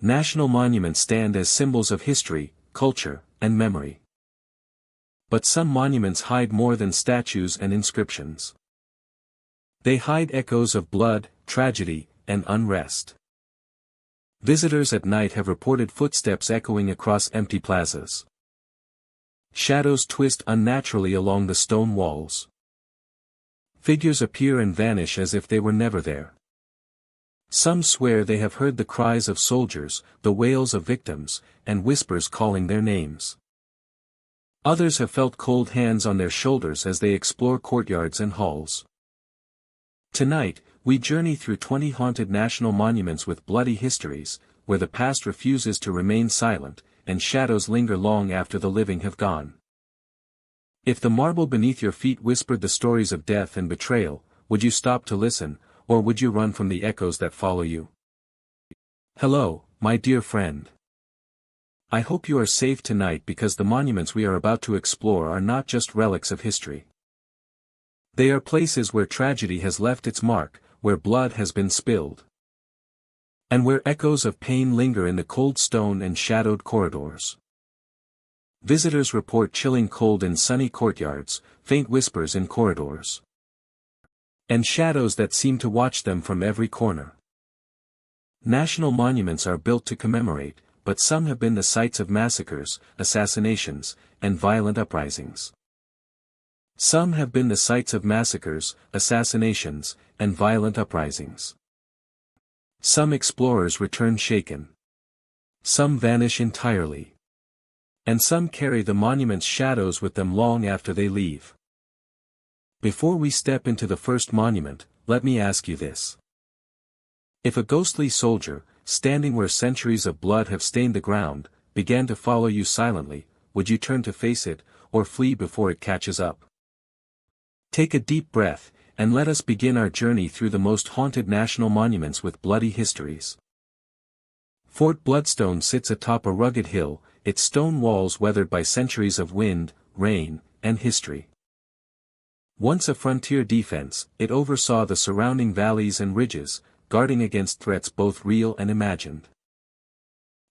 National monuments stand as symbols of history, culture, and memory. But some monuments hide more than statues and inscriptions. They hide echoes of blood, tragedy, and unrest. Visitors at night have reported footsteps echoing across empty plazas. Shadows twist unnaturally along the stone walls. Figures appear and vanish as if they were never there. Some swear they have heard the cries of soldiers, the wails of victims, and whispers calling their names. Others have felt cold hands on their shoulders as they explore courtyards and halls. Tonight, we journey through 20 haunted national monuments with bloody histories, where the past refuses to remain silent, and shadows linger long after the living have gone. If the marble beneath your feet whispered the stories of death and betrayal, would you stop to listen, or would you run from the echoes that follow you? Hello, my dear friend. I hope you are safe tonight because the monuments we are about to explore are not just relics of history. They are places where tragedy has left its mark, where blood has been spilled, and where echoes of pain linger in the cold stone and shadowed corridors. Visitors report chilling cold in sunny courtyards, faint whispers in corridors, and shadows that seem to watch them from every corner. National monuments are built to commemorate, but some have been the sites of massacres, assassinations, and violent uprisings. Some have been the sites of massacres, assassinations, and violent uprisings. Some explorers return shaken. Some vanish entirely. And some carry the monument's shadows with them long after they leave. Before we step into the first monument, let me ask you this. If a ghostly soldier, standing where centuries of blood have stained the ground, began to follow you silently, would you turn to face it, or flee before it catches up? Take a deep breath, and let us begin our journey through the most haunted national monuments with bloody histories. Fort Bloodstone sits atop a rugged hill, its stone walls weathered by centuries of wind, rain, and history. Once a frontier defense, it oversaw the surrounding valleys and ridges, guarding against threats both real and imagined.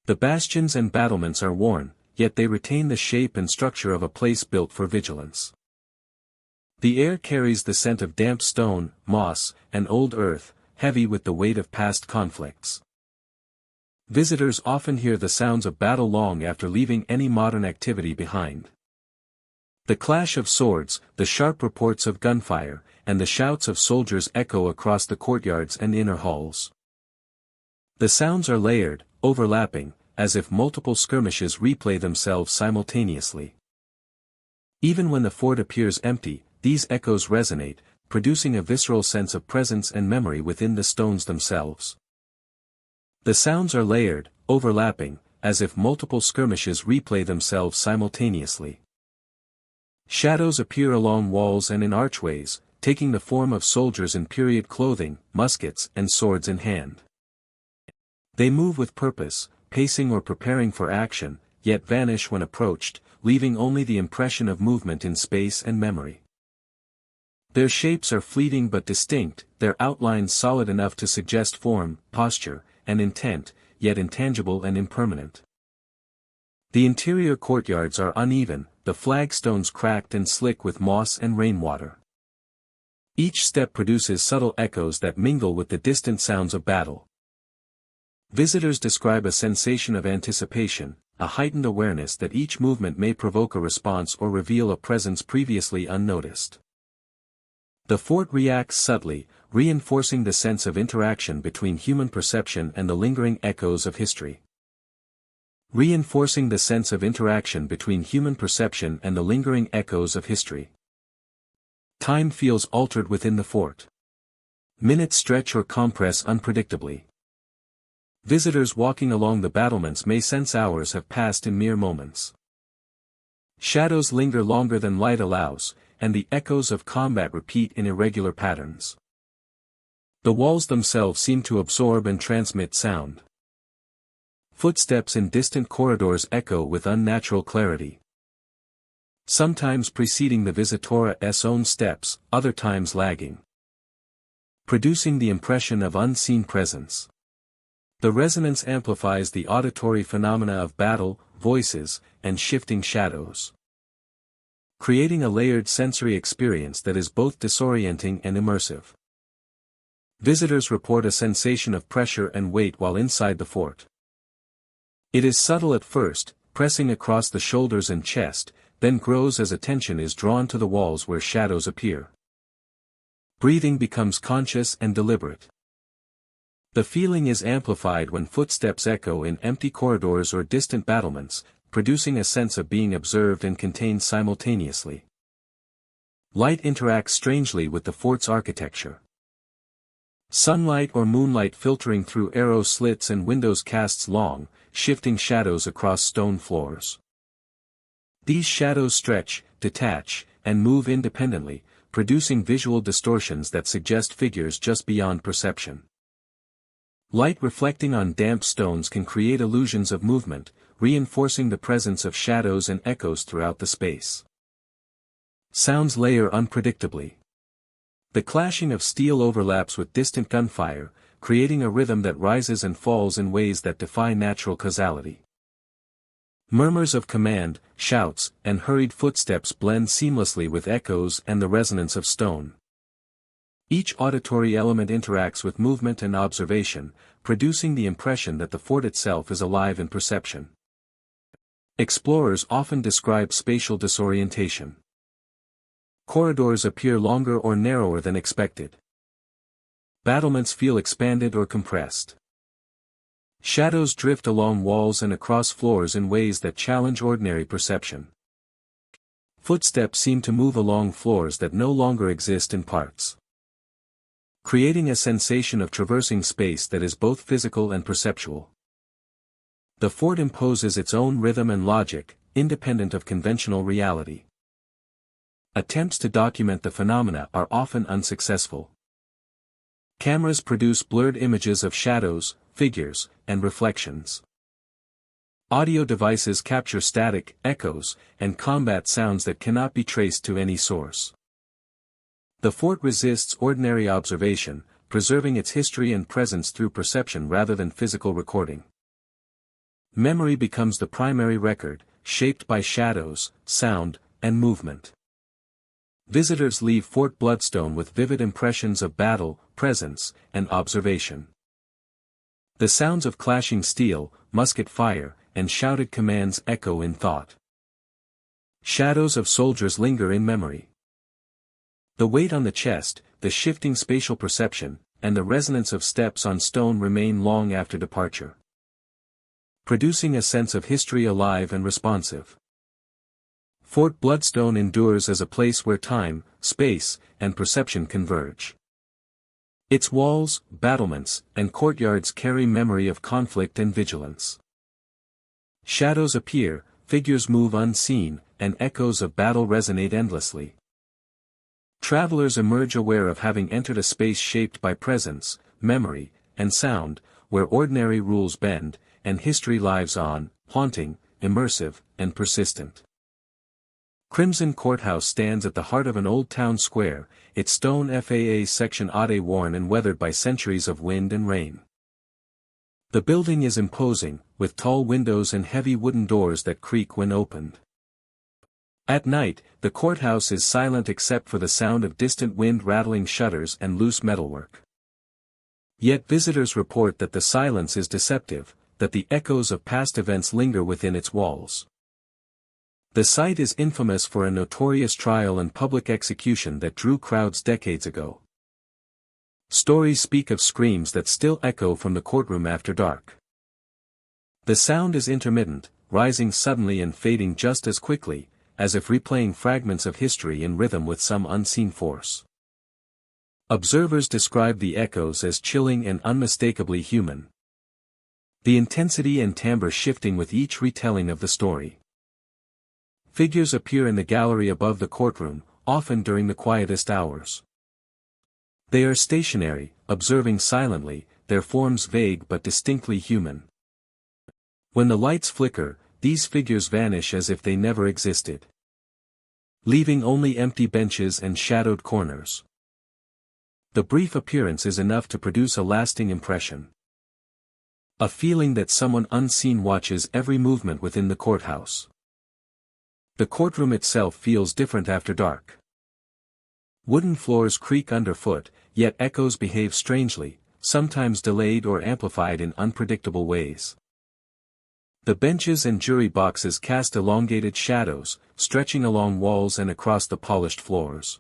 The bastions and battlements are worn, yet they retain the shape and structure of a place built for vigilance. The air carries the scent of damp stone, moss, and old earth, heavy with the weight of past conflicts. Visitors often hear the sounds of battle long after leaving any modern activity behind. The clash of swords, the sharp reports of gunfire, and the shouts of soldiers echo across the courtyards and inner halls. The sounds are layered, overlapping, as if multiple skirmishes replay themselves simultaneously. Even when the fort appears empty, these echoes resonate, producing a visceral sense of presence and memory within the stones themselves. The sounds are layered, overlapping, as if multiple skirmishes replay themselves simultaneously. Shadows appear along walls and in archways, taking the form of soldiers in period clothing, muskets and swords in hand. They move with purpose, pacing or preparing for action, yet vanish when approached, leaving only the impression of movement in space and memory. Their shapes are fleeting but distinct, their outlines solid enough to suggest form, posture, and intent, yet intangible and impermanent. The interior courtyards are uneven, the flagstones cracked and slick with moss and rainwater. Each step produces subtle echoes that mingle with the distant sounds of battle. Visitors describe a sensation of anticipation, a heightened awareness that each movement may provoke a response or reveal a presence previously unnoticed. The fort reacts subtly, reinforcing the sense of interaction between human perception and the lingering echoes of history. Reinforcing the sense of interaction between human perception and the lingering echoes of history. Time feels altered within the fort. Minutes stretch or compress unpredictably. Visitors walking along the battlements may sense hours have passed in mere moments. Shadows linger longer than light allows, and the echoes of combat repeat in irregular patterns. The walls themselves seem to absorb and transmit sound. Footsteps in distant corridors echo with unnatural clarity. Sometimes preceding the visitor's own steps, other times lagging. Producing the impression of unseen presence. The resonance amplifies the auditory phenomena of battle, voices, and shifting shadows, creating a layered sensory experience that is both disorienting and immersive. Visitors report a sensation of pressure and weight while inside the fort. It is subtle at first, pressing across the shoulders and chest, then grows as attention is drawn to the walls where shadows appear. Breathing becomes conscious and deliberate. The feeling is amplified when footsteps echo in empty corridors or distant battlements, producing a sense of being observed and contained simultaneously. Light interacts strangely with the fort's architecture. Sunlight or moonlight filtering through arrow slits and windows casts long, shifting shadows across stone floors. These shadows stretch, detach, and move independently, producing visual distortions that suggest figures just beyond perception. Light reflecting on damp stones can create illusions of movement, reinforcing the presence of shadows and echoes throughout the space. Sounds layer unpredictably. The clashing of steel overlaps with distant gunfire, creating a rhythm that rises and falls in ways that defy natural causality. Murmurs of command, shouts, and hurried footsteps blend seamlessly with echoes and the resonance of stone. Each auditory element interacts with movement and observation, producing the impression that the fort itself is alive in perception. Explorers often describe spatial disorientation. Corridors appear longer or narrower than expected. Battlements feel expanded or compressed. Shadows drift along walls and across floors in ways that challenge ordinary perception. Footsteps seem to move along floors that no longer exist in parts, creating a sensation of traversing space that is both physical and perceptual. The fort imposes its own rhythm and logic, independent of conventional reality. Attempts to document the phenomena are often unsuccessful. Cameras produce blurred images of shadows, figures, and reflections. Audio devices capture static, echoes, and combat sounds that cannot be traced to any source. The fort resists ordinary observation, preserving its history and presence through perception rather than physical recording. Memory becomes the primary record, shaped by shadows, sound, and movement. Visitors leave Fort Bloodstone with vivid impressions of battle, presence, and observation. The sounds of clashing steel, musket fire, and shouted commands echo in thought. Shadows of soldiers linger in memory. The weight on the chest, the shifting spatial perception, and the resonance of steps on stone remain long after departure, producing a sense of history alive and responsive. Fort Bloodstone endures as a place where time, space, and perception converge. Its walls, battlements, and courtyards carry memory of conflict and vigilance. Shadows appear, figures move unseen, and echoes of battle resonate endlessly. Travelers emerge aware of having entered a space shaped by presence, memory, and sound, where ordinary rules bend, and history lives on, haunting, immersive, and persistent. Crimson Courthouse stands at the heart of an old town square, its stone FAA section oddly worn and weathered by centuries of wind and rain. The building is imposing, with tall windows and heavy wooden doors that creak when opened. At night, the courthouse is silent except for the sound of distant wind rattling shutters and loose metalwork. Yet visitors report that the silence is deceptive, that the echoes of past events linger within its walls. The site is infamous for a notorious trial and public execution that drew crowds decades ago. Stories speak of screams that still echo from the courtroom after dark. The sound is intermittent, rising suddenly and fading just as quickly, as if replaying fragments of history in rhythm with some unseen force. Observers describe the echoes as chilling and unmistakably human, the intensity and timbre shifting with each retelling of the story. Figures appear in the gallery above the courtroom, often during the quietest hours. They are stationary, observing silently, their forms vague but distinctly human. When the lights flicker, these figures vanish as if they never existed, leaving only empty benches and shadowed corners. The brief appearance is enough to produce a lasting impression. A feeling that someone unseen watches every movement within the courthouse. The courtroom itself feels different after dark. Wooden floors creak underfoot, yet echoes behave strangely, sometimes delayed or amplified in unpredictable ways. The benches and jury boxes cast elongated shadows, stretching along walls and across the polished floors.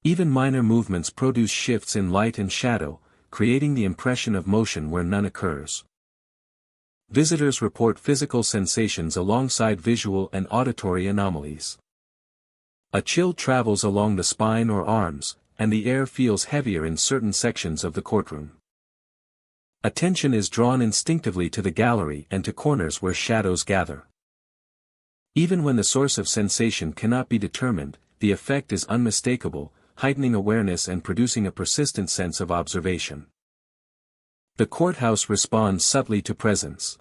Even minor movements produce shifts in light and shadow, creating the impression of motion where none occurs. Visitors report physical sensations alongside visual and auditory anomalies. A chill travels along the spine or arms, and the air feels heavier in certain sections of the courtroom. Attention is drawn instinctively to the gallery and to corners where shadows gather. Even when the source of sensation cannot be determined, the effect is unmistakable, heightening awareness and producing a persistent sense of observation. The courthouse responds subtly to presence.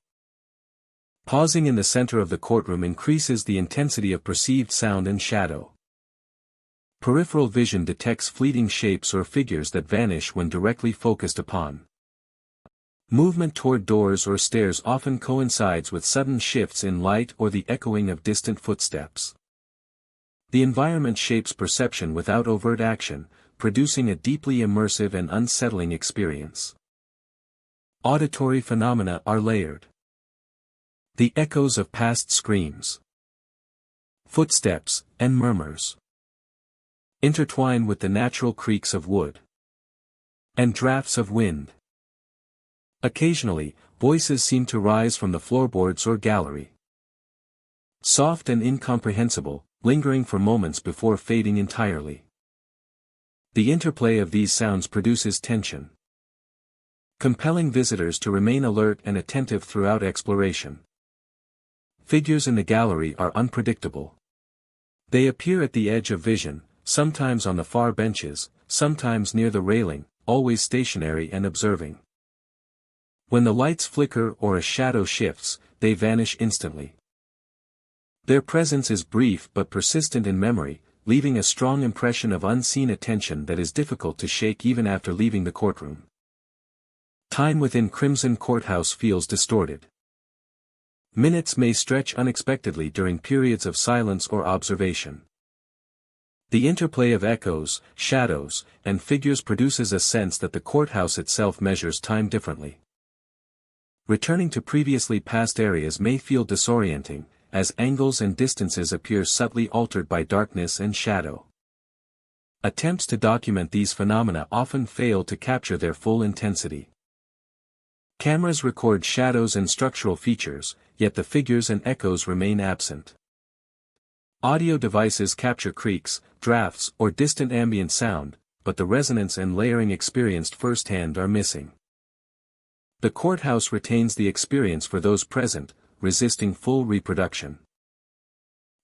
Pausing in the center of the courtroom increases the intensity of perceived sound and shadow. Peripheral vision detects fleeting shapes or figures that vanish when directly focused upon. Movement toward doors or stairs often coincides with sudden shifts in light or the echoing of distant footsteps. The environment shapes perception without overt action, producing a deeply immersive and unsettling experience. Auditory phenomena are layered. The echoes of past screams, footsteps, and murmurs intertwine with the natural creaks of wood and drafts of wind. Occasionally, voices seem to rise from the floorboards or gallery. Soft and incomprehensible, lingering for moments before fading entirely. The interplay of these sounds produces tension, compelling visitors to remain alert and attentive throughout exploration. Figures in the gallery are unpredictable. They appear at the edge of vision, sometimes on the far benches, sometimes near the railing, always stationary and observing. When the lights flicker or a shadow shifts, they vanish instantly. Their presence is brief but persistent in memory, leaving a strong impression of unseen attention that is difficult to shake even after leaving the courtroom. Time within Crimson Courthouse feels distorted. Minutes may stretch unexpectedly during periods of silence or observation. The interplay of echoes, shadows, and figures produces a sense that the courthouse itself measures time differently. Returning to previously passed areas may feel disorienting, as angles and distances appear subtly altered by darkness and shadow. Attempts to document these phenomena often fail to capture their full intensity. Cameras record shadows and structural features, yet the figures and echoes remain absent. Audio devices capture creaks, drafts, or distant ambient sound, but the resonance and layering experienced firsthand are missing. The courthouse retains the experience for those present, resisting full reproduction.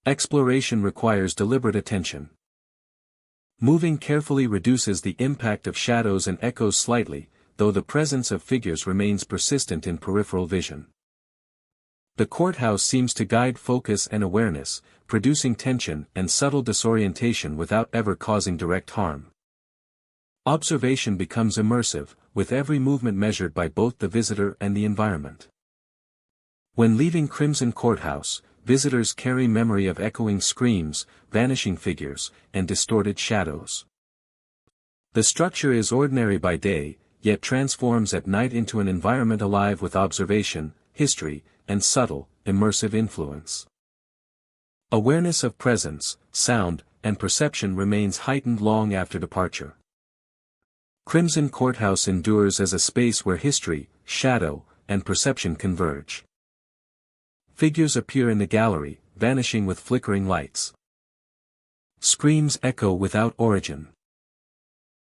Exploration requires deliberate attention. Moving carefully reduces the impact of shadows and echoes slightly, though the presence of figures remains persistent in peripheral vision. The courthouse seems to guide focus and awareness, producing tension and subtle disorientation without ever causing direct harm. Observation becomes immersive, with every movement measured by both the visitor and the environment. When leaving Crimson Courthouse, visitors carry memory of echoing screams, vanishing figures, and distorted shadows. The structure is ordinary by day, yet transforms at night into an environment alive with observation, history, and subtle, immersive influence. Awareness of presence, sound, and perception remains heightened long after departure. Crimson Courthouse endures as a space where history, shadow, and perception converge. Figures appear in the gallery, vanishing with flickering lights. Screams echo without origin.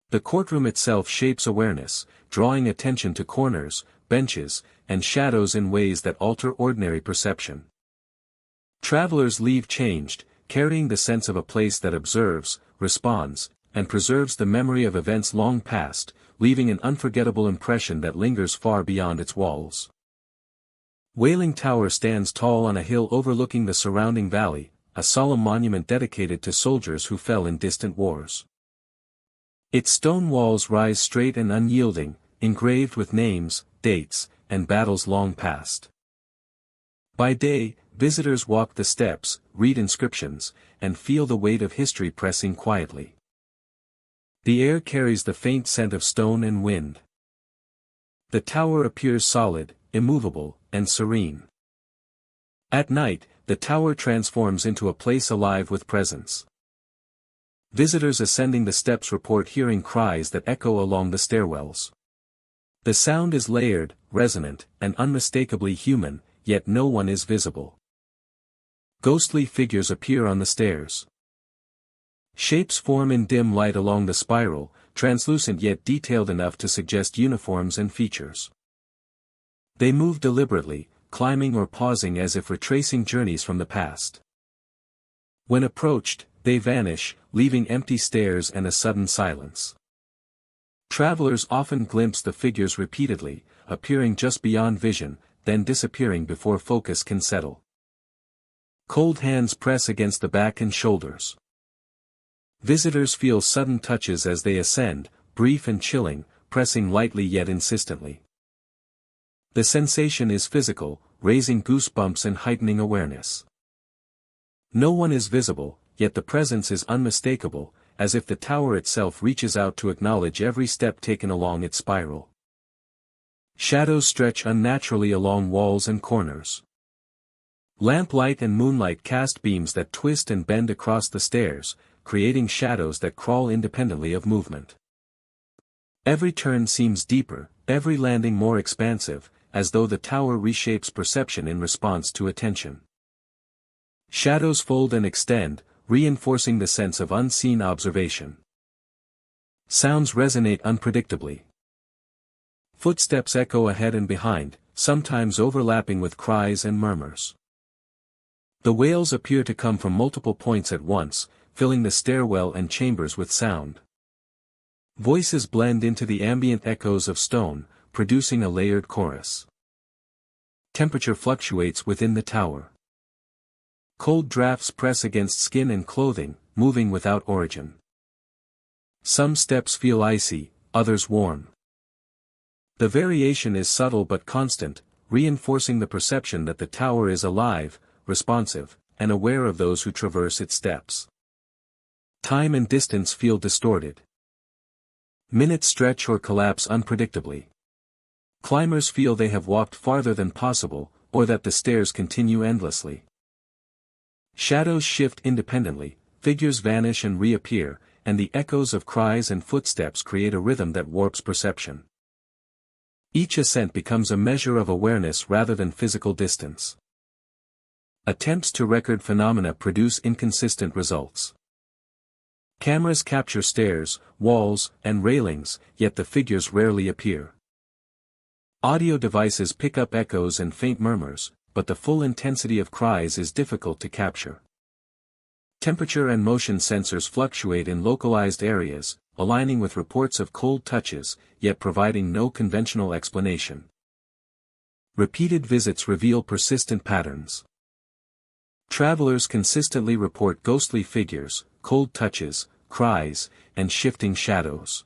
The courtroom itself shapes awareness, drawing attention to corners, benches, and shadows in ways that alter ordinary perception. Travelers leave changed, carrying the sense of a place that observes, responds, and preserves the memory of events long past, leaving an unforgettable impression that lingers far beyond its walls. Wailing Tower stands tall on a hill overlooking the surrounding valley, a solemn monument dedicated to soldiers who fell in distant wars. Its stone walls rise straight and unyielding, engraved with names, dates, and battles long past. By day, visitors walk the steps, read inscriptions, and feel the weight of history pressing quietly. The air carries the faint scent of stone and wind. The tower appears solid, immovable, and serene. At night, the tower transforms into a place alive with presence. Visitors ascending the steps report hearing cries that echo along the stairwells. The sound is layered, resonant, and unmistakably human, yet no one is visible. Ghostly figures appear on the stairs. Shapes form in dim light along the spiral, translucent yet detailed enough to suggest uniforms and features. They move deliberately, climbing or pausing as if retracing journeys from the past. When approached, they vanish, leaving empty stairs and a sudden silence. Travelers often glimpse the figures repeatedly, appearing just beyond vision, then disappearing before focus can settle. Cold hands press against the back and shoulders. Visitors feel sudden touches as they ascend, brief and chilling, pressing lightly yet insistently. The sensation is physical, raising goosebumps and heightening awareness. No one is visible, yet the presence is unmistakable, as if the tower itself reaches out to acknowledge every step taken along its spiral. Shadows stretch unnaturally along walls and corners. Lamplight and moonlight cast beams that twist and bend across the stairs, creating shadows that crawl independently of movement. Every turn seems deeper, every landing more expansive, as though the tower reshapes perception in response to attention. Shadows fold and extend, reinforcing the sense of unseen observation. Sounds resonate unpredictably. Footsteps echo ahead and behind, sometimes overlapping with cries and murmurs. The wails appear to come from multiple points at once, filling the stairwell and chambers with sound. Voices blend into the ambient echoes of stone, producing a layered chorus. Temperature fluctuates within the tower. Cold drafts press against skin and clothing, moving without origin. Some steps feel icy, others warm. The variation is subtle but constant, reinforcing the perception that the tower is alive, responsive, and aware of those who traverse its steps. Time and distance feel distorted. Minutes stretch or collapse unpredictably. Climbers feel they have walked farther than possible, or that the stairs continue endlessly. Shadows shift independently, figures vanish and reappear, and the echoes of cries and footsteps create a rhythm that warps perception. Each ascent becomes a measure of awareness rather than physical distance. Attempts to record phenomena produce inconsistent results. Cameras capture stairs, walls, and railings, yet the figures rarely appear. Audio devices pick up echoes and faint murmurs, but the full intensity of cries is difficult to capture. Temperature and motion sensors fluctuate in localized areas, aligning with reports of cold touches, yet providing no conventional explanation. Repeated visits reveal persistent patterns. Travelers consistently report ghostly figures, cold touches, cries, and shifting shadows.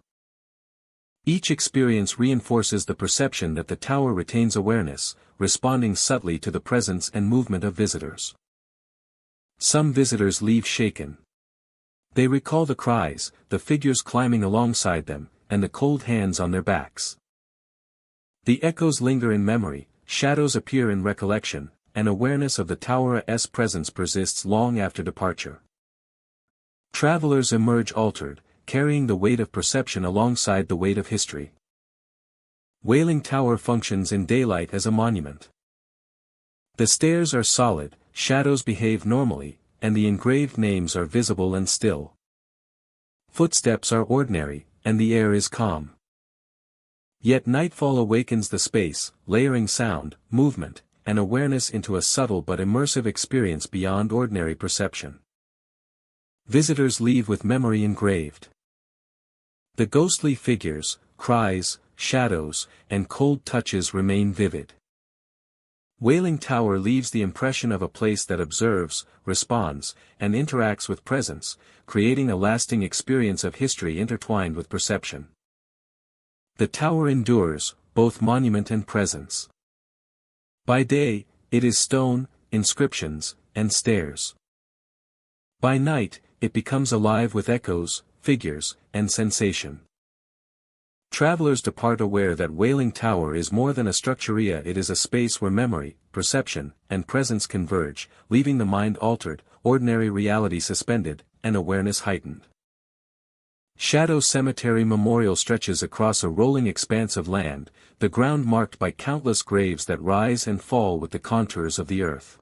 Each experience reinforces the perception that the tower retains awareness, responding subtly to the presence and movement of visitors. Some visitors leave shaken. They recall the cries, the figures climbing alongside them, and the cold hands on their backs. The echoes linger in memory, shadows appear in recollection, and awareness of the tower's presence persists long after departure. Travelers emerge altered, carrying the weight of perception alongside the weight of history. Wailing Tower functions in daylight as a monument. The stairs are solid, shadows behave normally, and the engraved names are visible and still. Footsteps are ordinary, and the air is calm. Yet nightfall awakens the space, layering sound, movement, and awareness into a subtle but immersive experience beyond ordinary perception. Visitors leave with memory engraved. The ghostly figures, cries, shadows, and cold touches remain vivid. Wailing Tower leaves the impression of a place that observes, responds, and interacts with presence, creating a lasting experience of history intertwined with perception. The tower endures, both monument and presence. By day, it is stone, inscriptions, and stairs. By night, it becomes alive with echoes, figures, and sensation. Travelers depart aware that Wailing Tower is more than a structurea, it is a space where memory, perception, and presence converge, leaving the mind altered, ordinary reality suspended, and awareness heightened. Shadow Cemetery Memorial stretches across a rolling expanse of land, the ground marked by countless graves that rise and fall with the contours of the earth.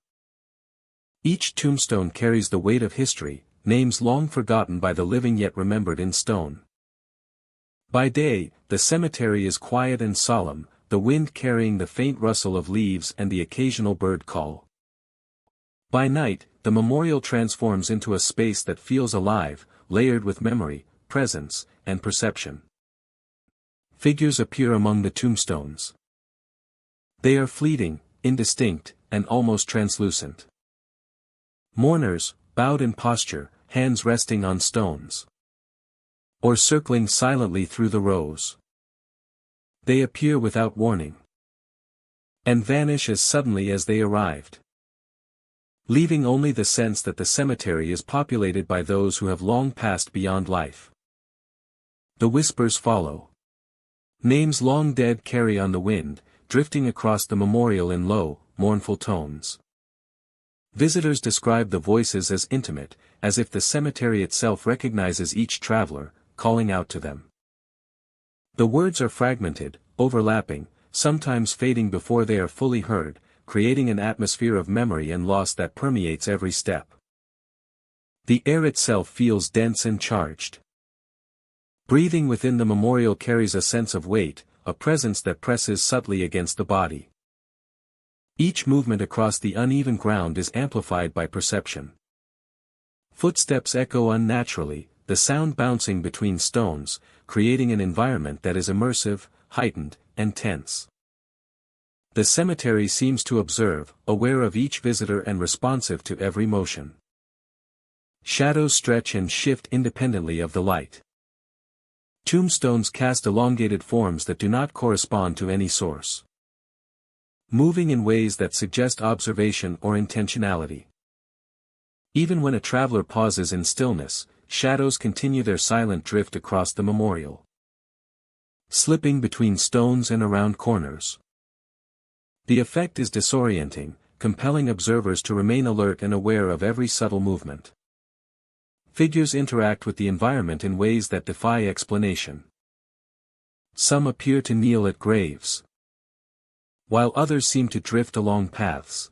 Each tombstone carries the weight of history, names long forgotten by the living yet remembered in stone. By day, the cemetery is quiet and solemn, the wind carrying the faint rustle of leaves and the occasional bird call. By night, the memorial transforms into a space that feels alive, layered with memory, presence, and perception. Figures appear among the tombstones. They are fleeting, indistinct, and almost translucent. Mourners, bowed in posture, hands resting on stones. Or circling silently through the rows. They appear without warning. And vanish as suddenly as they arrived. Leaving only the sense that the cemetery is populated by those who have long passed beyond life. The whispers follow. Names long dead carry on the wind, drifting across the memorial in low, mournful tones. Visitors describe the voices as intimate, as if the cemetery itself recognizes each traveler, calling out to them. The words are fragmented, overlapping, sometimes fading before they are fully heard, creating an atmosphere of memory and loss that permeates every step. The air itself feels dense and charged. Breathing within the memorial carries a sense of weight, a presence that presses subtly against the body. Each movement across the uneven ground is amplified by perception. Footsteps echo unnaturally, the sound bouncing between stones, creating an environment that is immersive, heightened, and tense. The cemetery seems to observe, aware of each visitor and responsive to every motion. Shadows stretch and shift independently of the light. Tombstones cast elongated forms that do not correspond to any source. Moving in ways that suggest observation or intentionality. Even when a traveler pauses in stillness, shadows continue their silent drift across the memorial. Slipping between stones and around corners. The effect is disorienting, compelling observers to remain alert and aware of every subtle movement. Figures interact with the environment in ways that defy explanation. Some appear to kneel at graves, while others seem to drift along paths.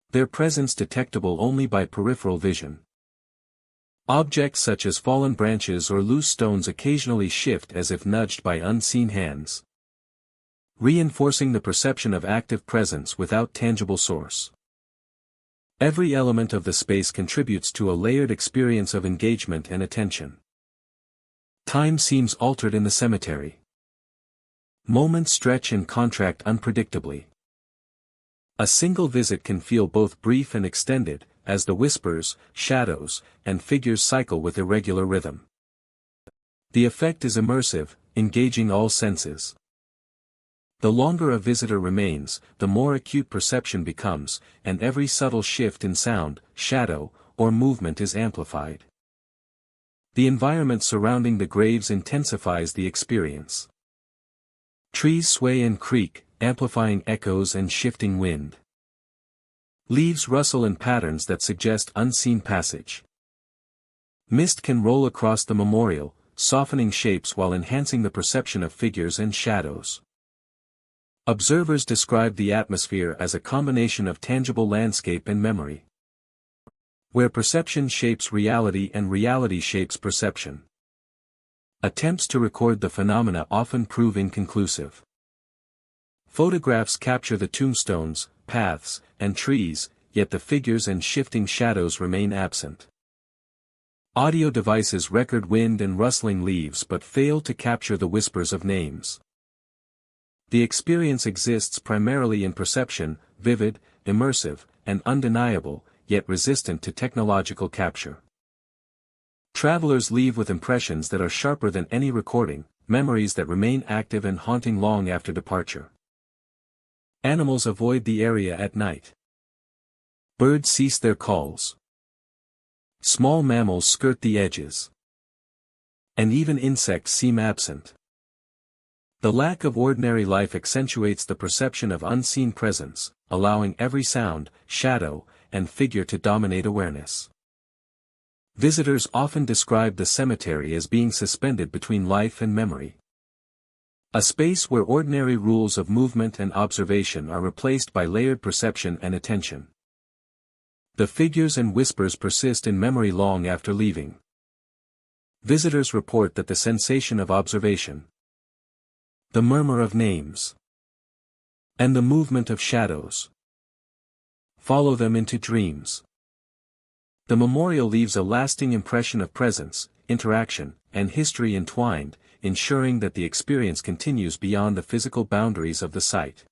Their presence detectable only by peripheral vision. Objects such as fallen branches or loose stones occasionally shift as if nudged by unseen hands, reinforcing the perception of active presence without tangible source. Every element of the space contributes to a layered experience of engagement and attention. Time seems altered in the cemetery. Moments stretch and contract unpredictably. A single visit can feel both brief and extended, as the whispers, shadows, and figures cycle with irregular rhythm. The effect is immersive, engaging all senses. The longer a visitor remains, the more acute perception becomes, and every subtle shift in sound, shadow, or movement is amplified. The environment surrounding the graves intensifies the experience. Trees sway and creak, amplifying echoes and shifting wind. Leaves rustle in patterns that suggest unseen passage. Mist can roll across the memorial, softening shapes while enhancing the perception of figures and shadows. Observers describe the atmosphere as a combination of tangible landscape and memory, where perception shapes reality and reality shapes perception. Attempts to record the phenomena often prove inconclusive. Photographs capture the tombstones, paths, and trees, yet the figures and shifting shadows remain absent. Audio devices record wind and rustling leaves but fail to capture the whispers of names. The experience exists primarily in perception, vivid, immersive, and undeniable, yet resistant to technological capture. Travelers leave with impressions that are sharper than any recording, memories that remain active and haunting long after departure. Animals avoid the area at night. Birds cease their calls. Small mammals skirt the edges. And even insects seem absent. The lack of ordinary life accentuates the perception of unseen presence, allowing every sound, shadow, and figure to dominate awareness. Visitors often describe the cemetery as being suspended between life and memory. A space where ordinary rules of movement and observation are replaced by layered perception and attention. The figures and whispers persist in memory long after leaving. Visitors report that the sensation of observation, the murmur of names, and the movement of shadows follow them into dreams. The memorial leaves a lasting impression of presence, interaction, and history entwined, ensuring that the experience continues beyond the physical boundaries of the site.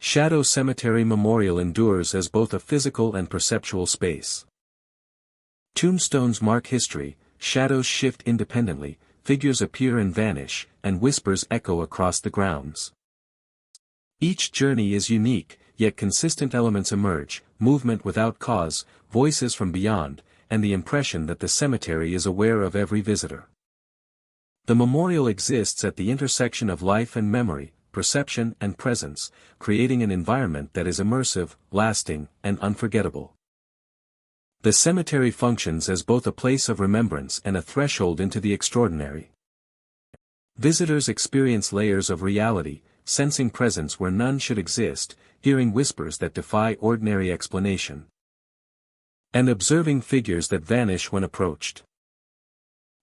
Shadow Cemetery Memorial endures as both a physical and perceptual space. Tombstones mark history, shadows shift independently, figures appear and vanish, and whispers echo across the grounds. Each journey is unique, yet consistent elements emerge, movement without cause, voices from beyond, and the impression that the cemetery is aware of every visitor. The memorial exists at the intersection of life and memory, perception and presence, creating an environment that is immersive, lasting, and unforgettable. The cemetery functions as both a place of remembrance and a threshold into the extraordinary. Visitors experience layers of reality, sensing presence where none should exist, hearing whispers that defy ordinary explanation, and observing figures that vanish when approached.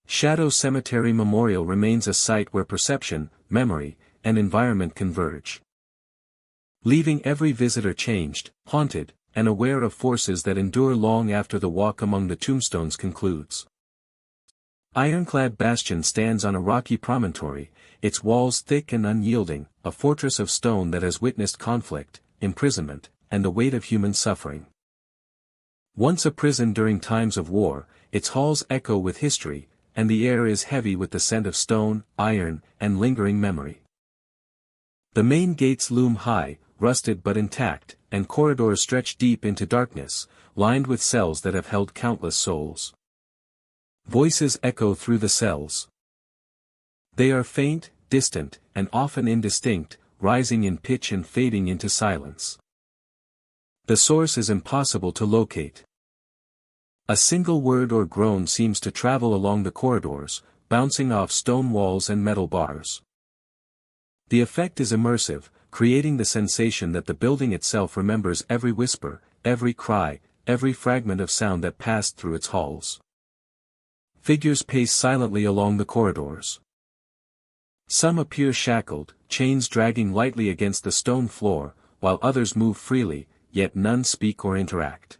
Shadow Cemetery Memorial remains a site where perception, memory, and environment converge, leaving every visitor changed, haunted, and aware of forces that endure long after the walk among the tombstones concludes. Ironclad Bastion stands on a rocky promontory, its walls thick and unyielding, a fortress of stone that has witnessed conflict, imprisonment, and the weight of human suffering. Once a prison during times of war, its halls echo with history, and the air is heavy with the scent of stone, iron, and lingering memory. The main gates loom high, rusted but intact, and corridors stretch deep into darkness, lined with cells that have held countless souls. Voices echo through the cells. They are faint, distant, and often indistinct, rising in pitch and fading into silence. The source is impossible to locate. A single word or groan seems to travel along the corridors, bouncing off stone walls and metal bars. The effect is immersive, creating the sensation that the building itself remembers every whisper, every cry, every fragment of sound that passed through its halls. Figures pace silently along the corridors. Some appear shackled, chains dragging lightly against the stone floor, while others move freely, yet none speak or interact.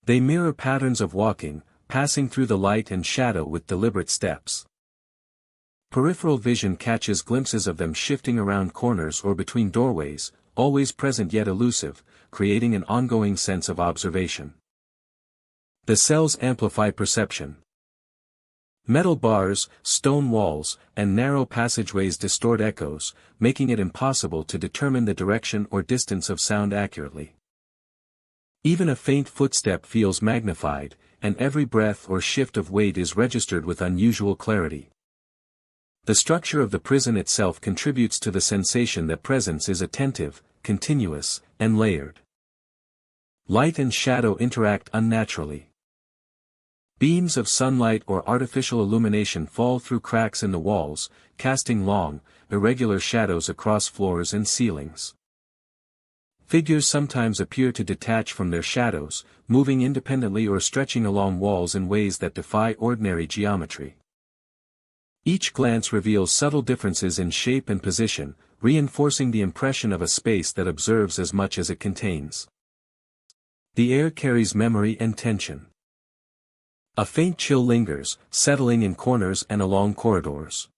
They mirror patterns of walking, passing through the light and shadow with deliberate steps. Peripheral vision catches glimpses of them shifting around corners or between doorways, always present yet elusive, creating an ongoing sense of observation. The cells amplify perception. Metal bars, stone walls, and narrow passageways distort echoes, making it impossible to determine the direction or distance of sound accurately. Even a faint footstep feels magnified, and every breath or shift of weight is registered with unusual clarity. The structure of the prison itself contributes to the sensation that presence is attentive, continuous, and layered. Light and shadow interact unnaturally. Beams of sunlight or artificial illumination fall through cracks in the walls, casting long, irregular shadows across floors and ceilings. Figures sometimes appear to detach from their shadows, moving independently or stretching along walls in ways that defy ordinary geometry. Each glance reveals subtle differences in shape and position, reinforcing the impression of a space that observes as much as it contains. The air carries memory and tension. A faint chill lingers, settling in corners and along corridors.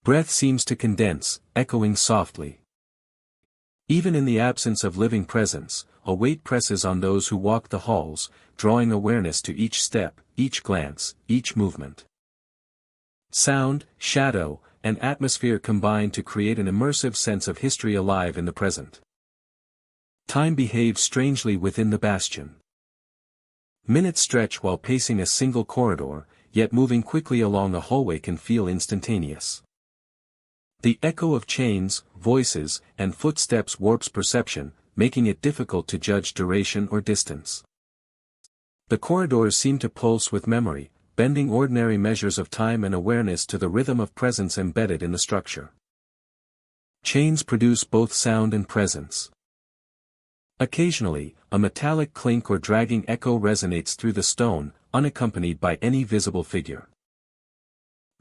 Breath seems to condense, echoing softly. Even in the absence of living presence, a weight presses on those who walk the halls, drawing awareness to each step, each glance, each movement. Sound, shadow, and atmosphere combine to create an immersive sense of history alive in the present. Time behaves strangely within the bastion. Minutes stretch while pacing a single corridor, yet moving quickly along a hallway can feel instantaneous. The echo of chains, voices, and footsteps warps perception, making it difficult to judge duration or distance. The corridors seem to pulse with memory, bending ordinary measures of time and awareness to the rhythm of presence embedded in the structure. Chains produce both sound and presence. Occasionally, a metallic clink or dragging echo resonates through the stone, unaccompanied by any visible figure.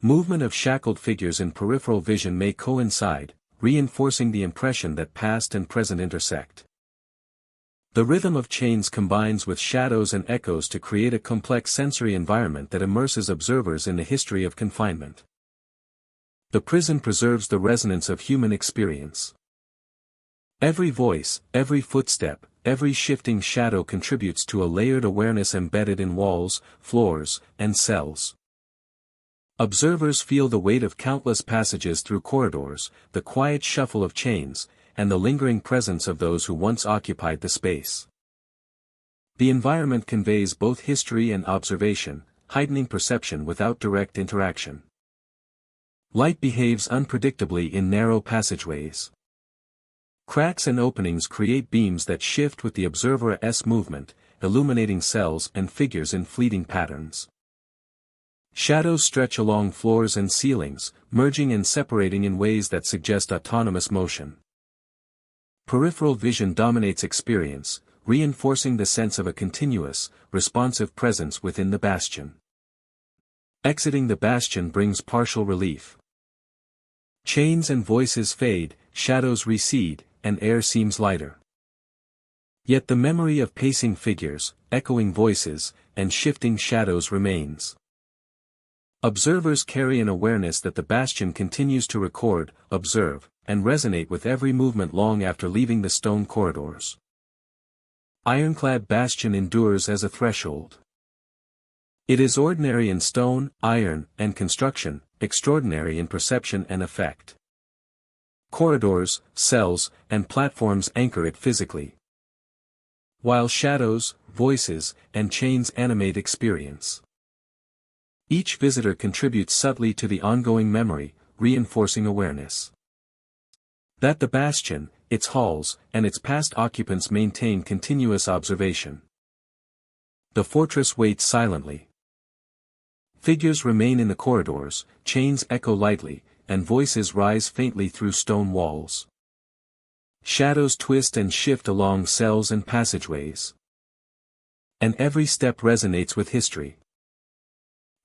Movement of shackled figures in peripheral vision may coincide, reinforcing the impression that past and present intersect. The rhythm of chains combines with shadows and echoes to create a complex sensory environment that immerses observers in the history of confinement. The prison preserves the resonance of human experience. Every voice, every footstep, every shifting shadow contributes to a layered awareness embedded in walls, floors, and cells. Observers feel the weight of countless passages through corridors, the quiet shuffle of chains, and the lingering presence of those who once occupied the space. The environment conveys both history and observation, heightening perception without direct interaction. Light behaves unpredictably in narrow passageways. Cracks and openings create beams that shift with the observer's movement, illuminating cells and figures in fleeting patterns. Shadows stretch along floors and ceilings, merging and separating in ways that suggest autonomous motion. Peripheral vision dominates experience, reinforcing the sense of a continuous, responsive presence within the bastion. Exiting the bastion brings partial relief. Chains and voices fade, shadows recede, and air seems lighter. Yet the memory of pacing figures, echoing voices, and shifting shadows remains. Observers carry an awareness that the bastion continues to record, observe, and resonate with every movement long after leaving the stone corridors. Ironclad bastion endures as a threshold. It is ordinary in stone, iron, and construction, extraordinary in perception and effect. Corridors, cells, and platforms anchor it physically, while shadows, voices, and chains animate experience. Each visitor contributes subtly to the ongoing memory, reinforcing awareness that the bastion, its halls, and its past occupants maintain continuous observation. The fortress waits silently. Figures remain in the corridors, chains echo lightly, and voices rise faintly through stone walls. Shadows twist and shift along cells and passageways. And every step resonates with history.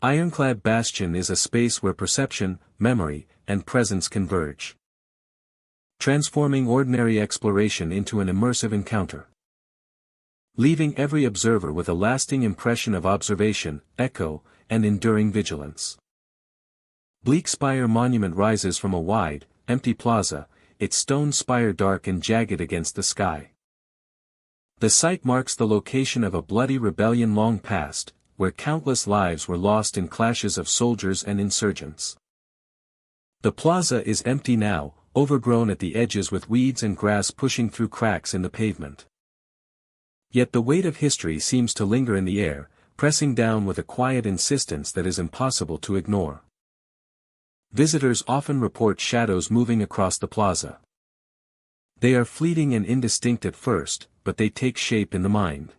Ironclad Bastion is a space where perception, memory, and presence converge, transforming ordinary exploration into an immersive encounter, leaving every observer with a lasting impression of observation, echo, and enduring vigilance. Bleak Spire Monument rises from a wide, empty plaza, its stone spire dark and jagged against the sky. The site marks the location of a bloody rebellion long past, where countless lives were lost in clashes of soldiers and insurgents. The plaza is empty now, overgrown at the edges with weeds and grass pushing through cracks in the pavement. Yet the weight of history seems to linger in the air, pressing down with a quiet insistence that is impossible to ignore. Visitors often report shadows moving across the plaza. They are fleeting and indistinct at first, but they take shape in the mind,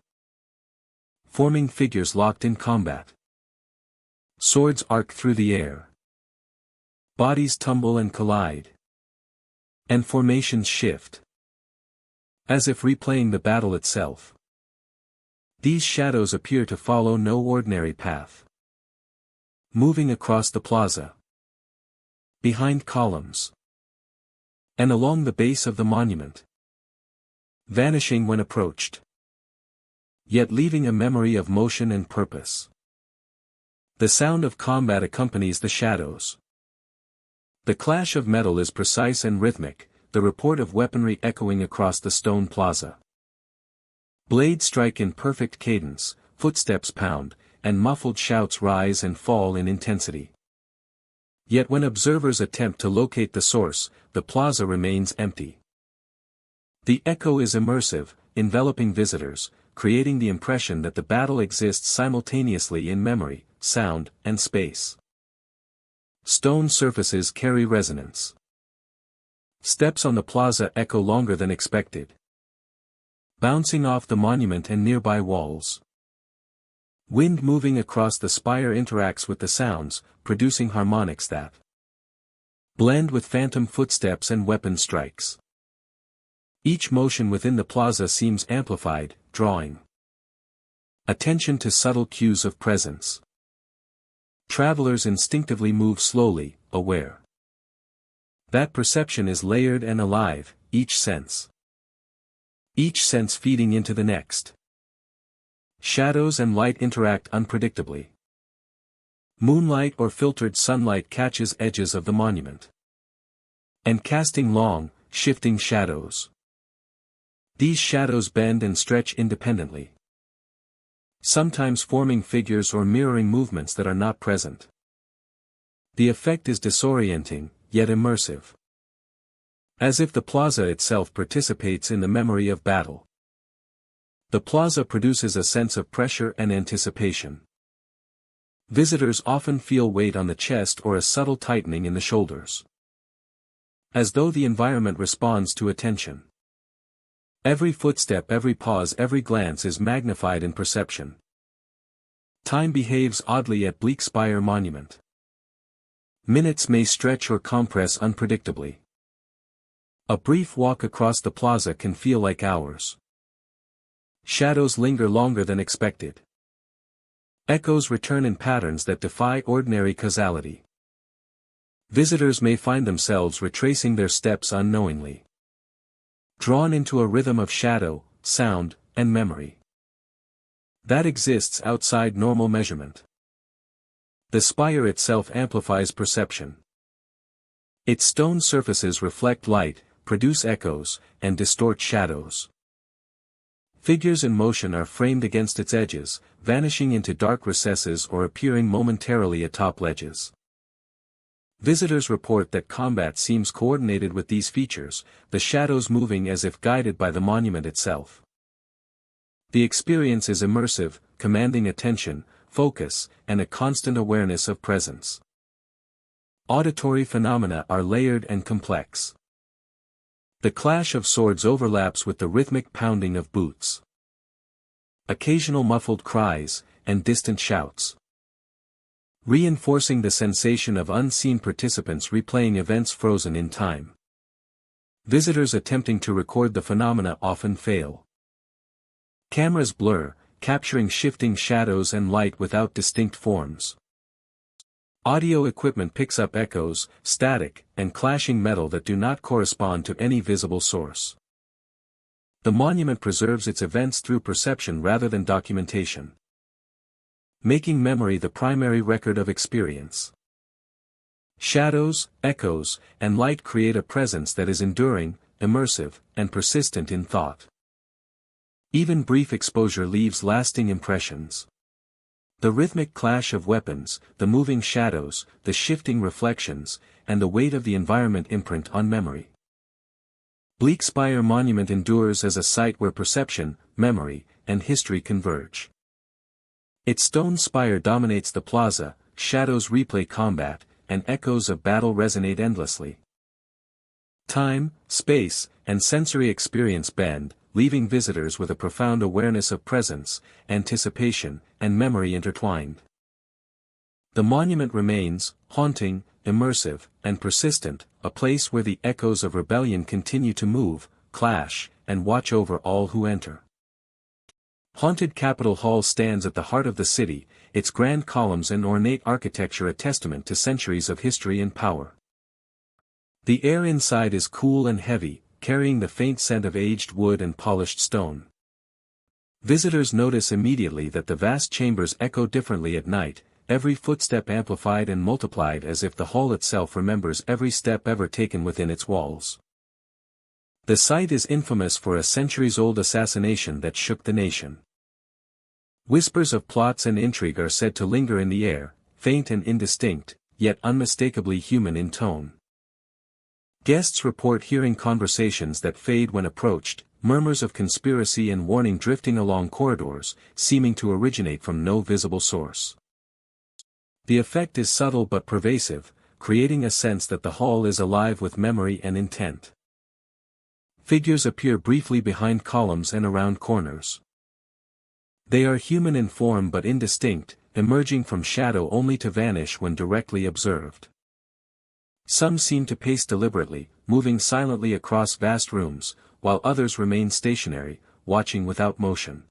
forming figures locked in combat. Swords arc through the air. Bodies tumble and collide. And formations shift, as if replaying the battle itself. These shadows appear to follow no ordinary path, moving across the plaza, behind columns, and along the base of the monument, vanishing when approached, yet leaving a memory of motion and purpose. The sound of combat accompanies the shadows. The clash of metal is precise and rhythmic, the report of weaponry echoing across the stone plaza. Blades strike in perfect cadence, footsteps pound, and muffled shouts rise and fall in intensity. Yet when observers attempt to locate the source, the plaza remains empty. The echo is immersive, enveloping visitors, creating the impression that the battle exists simultaneously in memory, sound, and space. Stone surfaces carry resonance. Steps on the plaza echo longer than expected, bouncing off the monument and nearby walls. Wind moving across the spire interacts with the sounds, producing harmonics that blend with phantom footsteps and weapon strikes. Each motion within the plaza seems amplified, drawing attention to subtle cues of presence. Travelers instinctively move slowly, aware that perception is layered and alive, each sense feeding into the next. Shadows and light interact unpredictably. Moonlight or filtered sunlight catches edges of the monument, and casting long, shifting shadows. These shadows bend and stretch independently, sometimes forming figures or mirroring movements that are not present. The effect is disorienting, yet immersive, as if the plaza itself participates in the memory of battle. The plaza produces a sense of pressure and anticipation. Visitors often feel weight on the chest or a subtle tightening in the shoulders, as though the environment responds to attention. Every footstep, every pause, every glance is magnified in perception. Time behaves oddly at Bleak Spire Monument. Minutes may stretch or compress unpredictably. A brief walk across the plaza can feel like hours. Shadows linger longer than expected. Echoes return in patterns that defy ordinary causality. Visitors may find themselves retracing their steps unknowingly, drawn into a rhythm of shadow, sound, and memory that exists outside normal measurement. The spire itself amplifies perception. Its stone surfaces reflect light, produce echoes, and distort shadows. Figures in motion are framed against its edges, vanishing into dark recesses or appearing momentarily atop ledges. Visitors report that combat seems coordinated with these features, the shadows moving as if guided by the monument itself. The experience is immersive, commanding attention, focus, and a constant awareness of presence. Auditory phenomena are layered and complex. The clash of swords overlaps with the rhythmic pounding of boots. Occasional muffled cries, and distant shouts, reinforcing the sensation of unseen participants replaying events frozen in time. Visitors attempting to record the phenomena often fail. Cameras blur, capturing shifting shadows and light without distinct forms. Audio equipment picks up echoes, static, and clashing metal that do not correspond to any visible source. The monument preserves its events through perception rather than documentation, making memory the primary record of experience. Shadows, echoes, and light create a presence that is enduring, immersive, and persistent in thought. Even brief exposure leaves lasting impressions. The rhythmic clash of weapons, the moving shadows, the shifting reflections, and the weight of the environment imprint on memory. Bleak Spire Monument endures as a site where perception, memory, and history converge. Its stone spire dominates the plaza, shadows replay combat, and echoes of battle resonate endlessly. Time, space, and sensory experience bend, leaving visitors with a profound awareness of presence, anticipation, and memory intertwined. The monument remains, haunting, immersive, and persistent, a place where the echoes of rebellion continue to move, clash, and watch over all who enter. Haunted Capitol Hall stands at the heart of the city, its grand columns and ornate architecture a testament to centuries of history and power. The air inside is cool and heavy, carrying the faint scent of aged wood and polished stone. Visitors notice immediately that the vast chambers echo differently at night, every footstep amplified and multiplied as if the hall itself remembers every step ever taken within its walls. The site is infamous for a centuries-old assassination that shook the nation. Whispers of plots and intrigue are said to linger in the air, faint and indistinct, yet unmistakably human in tone. Guests report hearing conversations that fade when approached, murmurs of conspiracy and warning drifting along corridors, seeming to originate from no visible source. The effect is subtle but pervasive, creating a sense that the hall is alive with memory and intent. Figures appear briefly behind columns and around corners. They are human in form but indistinct, emerging from shadow only to vanish when directly observed. Some seem to pace deliberately, moving silently across vast rooms, while others remain stationary, watching without motion.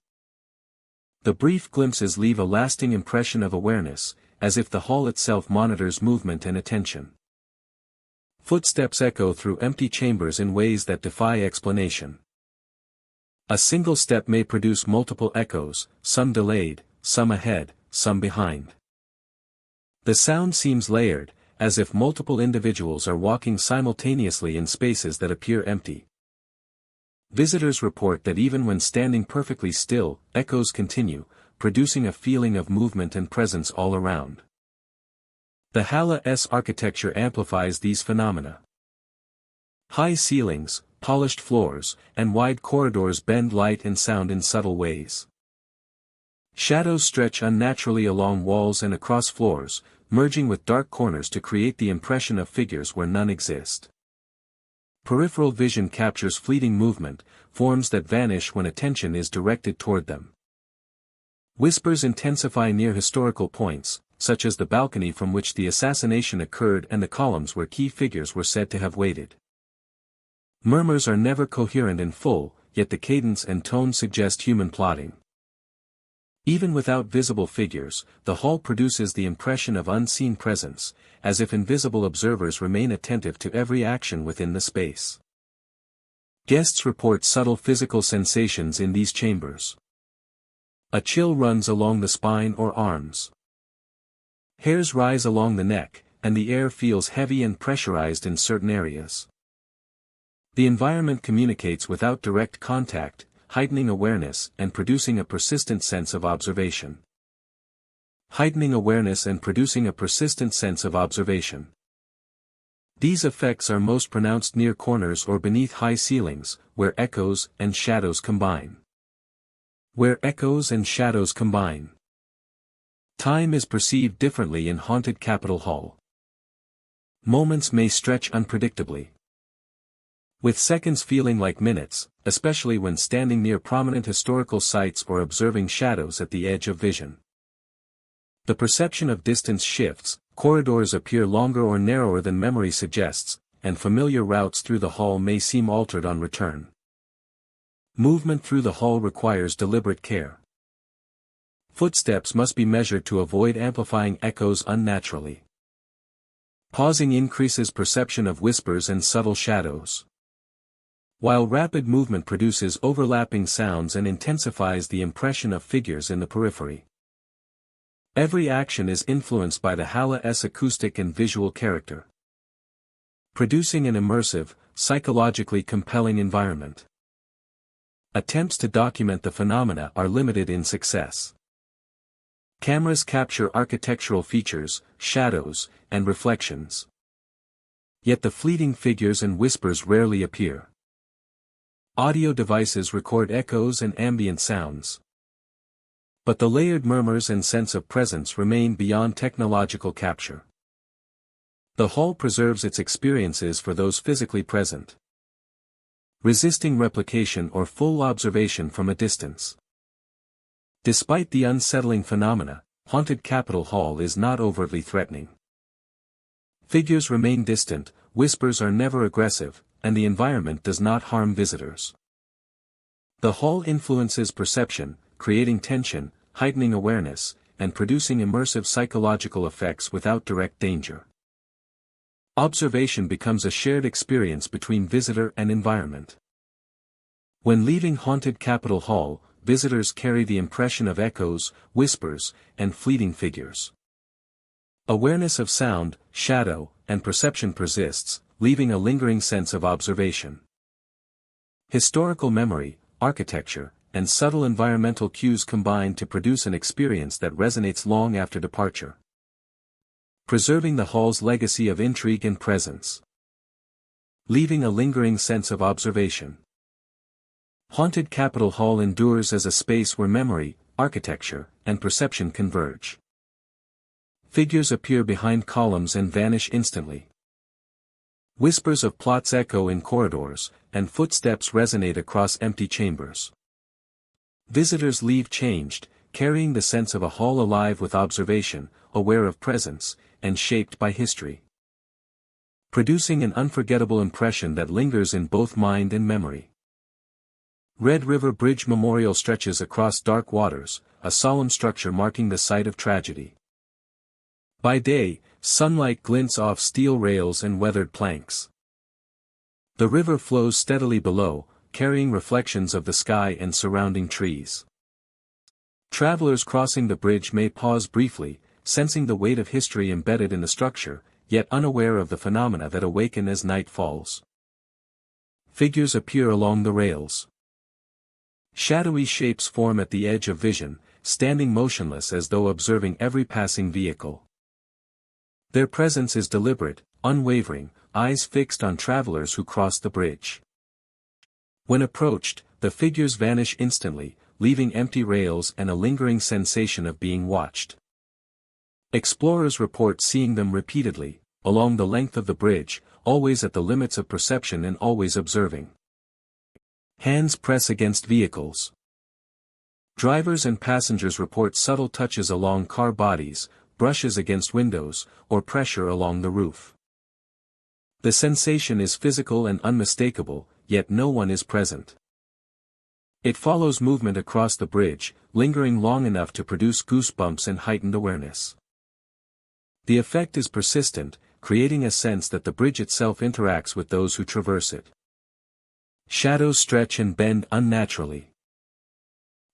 The brief glimpses leave a lasting impression of awareness, as if the hall itself monitors movement and attention. Footsteps echo through empty chambers in ways that defy explanation. A single step may produce multiple echoes, some delayed, some ahead, some behind. The sound seems layered, as if multiple individuals are walking simultaneously in spaces that appear empty. Visitors report that even when standing perfectly still, echoes continue, producing a feeling of movement and presence all around. The Hala's architecture amplifies these phenomena. High ceilings, polished floors, and wide corridors bend light and sound in subtle ways. Shadows stretch unnaturally along walls and across floors, merging with dark corners to create the impression of figures where none exist. Peripheral vision captures fleeting movement, forms that vanish when attention is directed toward them. Whispers intensify near historical points, such as the balcony from which the assassination occurred and the columns where key figures were said to have waited. Murmurs are never coherent in full, yet the cadence and tone suggest human plotting. Even without visible figures, the hall produces the impression of unseen presence, as if invisible observers remain attentive to every action within the space. Guests report subtle physical sensations in these chambers. A chill runs along the spine or arms. Hairs rise along the neck, and the air feels heavy and pressurized in certain areas. The environment communicates without direct contact, heightening awareness and producing a persistent sense of observation. Heightening awareness and producing a persistent sense of observation. These effects are most pronounced near corners or beneath high ceilings, where echoes and shadows combine. Where echoes and shadows combine. Time is perceived differently in haunted Capitol Hall. Moments may stretch unpredictably, with seconds feeling like minutes, especially when standing near prominent historical sites or observing shadows at the edge of vision. The perception of distance shifts, corridors appear longer or narrower than memory suggests, and familiar routes through the hall may seem altered on return. Movement through the hall requires deliberate care. Footsteps must be measured to avoid amplifying echoes unnaturally. Pausing increases perception of whispers and subtle shadows. While rapid movement produces overlapping sounds and intensifies the impression of figures in the periphery. Every action is influenced by the Hala's acoustic and visual character, producing an immersive, psychologically compelling environment. Attempts to document the phenomena are limited in success. Cameras capture architectural features, shadows, and reflections. Yet the fleeting figures and whispers rarely appear. Audio devices record echoes and ambient sounds. But the layered murmurs and sense of presence remain beyond technological capture. The hall preserves its experiences for those physically present, resisting replication or full observation from a distance. Despite the unsettling phenomena, haunted Capitol Hall is not overtly threatening. Figures remain distant, whispers are never aggressive, and the environment does not harm visitors. The hall influences perception, creating tension, heightening awareness, and producing immersive psychological effects without direct danger. Observation becomes a shared experience between visitor and environment. When leaving haunted Capitol Hall, visitors carry the impression of echoes, whispers, and fleeting figures. Awareness of sound, shadow, and perception persists, leaving a lingering sense of observation. Historical memory, architecture, and subtle environmental cues combine to produce an experience that resonates long after departure. preserving the hall's legacy of intrigue and presence. Leaving a lingering sense of observation. Haunted Capitol Hall endures as a space where memory, architecture, and perception converge. Figures appear behind columns and vanish instantly. Whispers of plots echo in corridors, and footsteps resonate across empty chambers. Visitors leave changed, carrying the sense of a hall alive with observation, aware of presence, and shaped by history. Producing an unforgettable impression that lingers in both mind and memory. Red River Bridge Memorial stretches across dark waters, a solemn structure marking the site of tragedy. By day, sunlight glints off steel rails and weathered planks. The river flows steadily below, carrying reflections of the sky and surrounding trees. Travelers crossing the bridge may pause briefly, sensing the weight of history embedded in the structure, yet unaware of the phenomena that awaken as night falls. Figures appear along the rails. Shadowy shapes form at the edge of vision, standing motionless as though observing every passing vehicle. Their presence is deliberate, unwavering, eyes fixed on travelers who cross the bridge. When approached, the figures vanish instantly, leaving empty rails and a lingering sensation of being watched. Explorers report seeing them repeatedly, along the length of the bridge, always at the limits of perception and always observing. Hands press against vehicles. Drivers and passengers report subtle touches along car bodies, brushes against windows, or pressure along the roof. The sensation is physical and unmistakable, yet no one is present. It follows movement across the bridge, lingering long enough to produce goosebumps and heightened awareness. The effect is persistent, creating a sense that the bridge itself interacts with those who traverse it. Shadows stretch and bend unnaturally.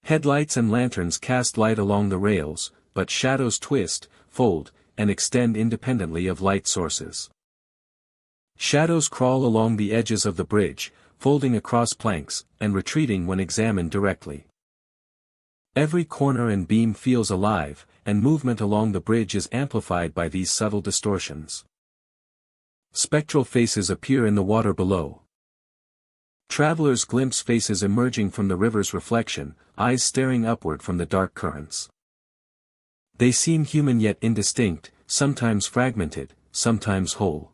Headlights and lanterns cast light along the rails, but shadows twist, fold, and extend independently of light sources. Shadows crawl along the edges of the bridge, folding across planks, and retreating when examined directly. Every corner and beam feels alive, and movement along the bridge is amplified by these subtle distortions. Spectral faces appear in the water below. Travelers glimpse faces emerging from the river's reflection, eyes staring upward from the dark currents. They seem human yet indistinct, sometimes fragmented, sometimes whole.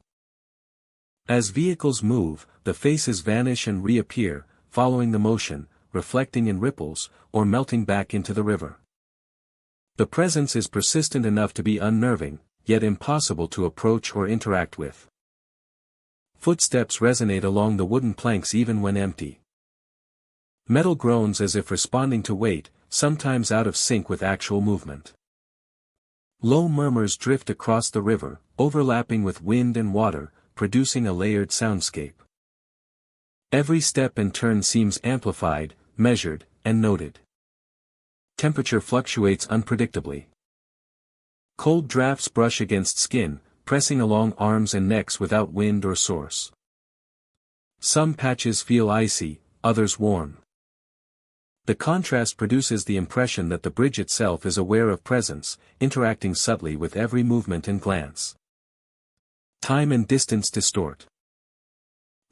As vehicles move, the faces vanish and reappear, following the motion, reflecting in ripples, or melting back into the river. The presence is persistent enough to be unnerving, yet impossible to approach or interact with. Footsteps resonate along the wooden planks even when empty. Metal groans as if responding to weight, sometimes out of sync with actual movement. Low murmurs drift across the river, overlapping with wind and water, producing a layered soundscape. Every step and turn seems amplified, measured, and noted. Temperature fluctuates unpredictably. Cold drafts brush against skin, pressing along arms and necks without wind or source. Some patches feel icy, others warm. The contrast produces the impression that the bridge itself is aware of presence, interacting subtly with every movement and glance. Time and distance distort.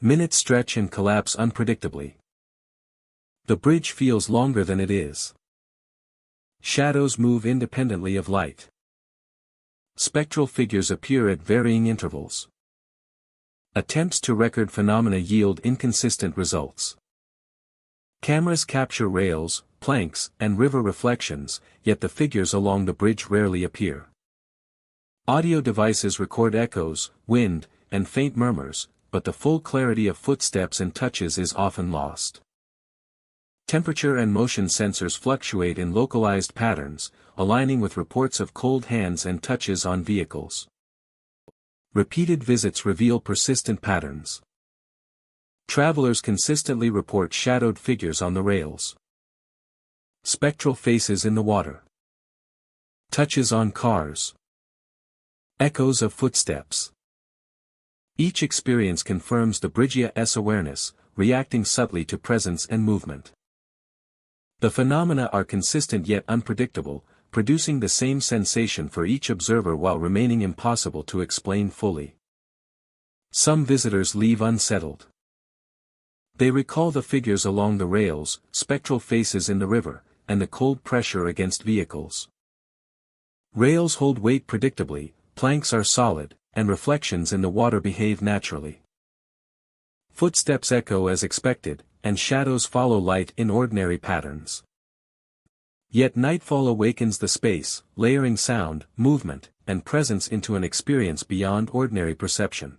Minutes stretch and collapse unpredictably. The bridge feels longer than it is. Shadows move independently of light. Spectral figures appear at varying intervals. Attempts to record phenomena yield inconsistent results. Cameras capture rails, planks, and river reflections, yet the figures along the bridge rarely appear. Audio devices record echoes, wind, and faint murmurs, but the full clarity of footsteps and touches is often lost. Temperature and motion sensors fluctuate in localized patterns, aligning with reports of cold hands and touches on vehicles. Repeated visits reveal persistent patterns. Travelers consistently report shadowed figures on the rails. Spectral faces in the water. Touches on cars. Echoes of footsteps. Each experience confirms the Bridgia's awareness, reacting subtly to presence and movement. The phenomena are consistent yet unpredictable, producing the same sensation for each observer while remaining impossible to explain fully. Some visitors leave unsettled. They recall the figures along the rails, spectral faces in the river, and the cold pressure against vehicles. Rails hold weight predictably, planks are solid, and reflections in the water behave naturally. Footsteps echo as expected, and shadows follow light in ordinary patterns. Yet nightfall awakens the space, layering sound, movement, and presence into an experience beyond ordinary perception.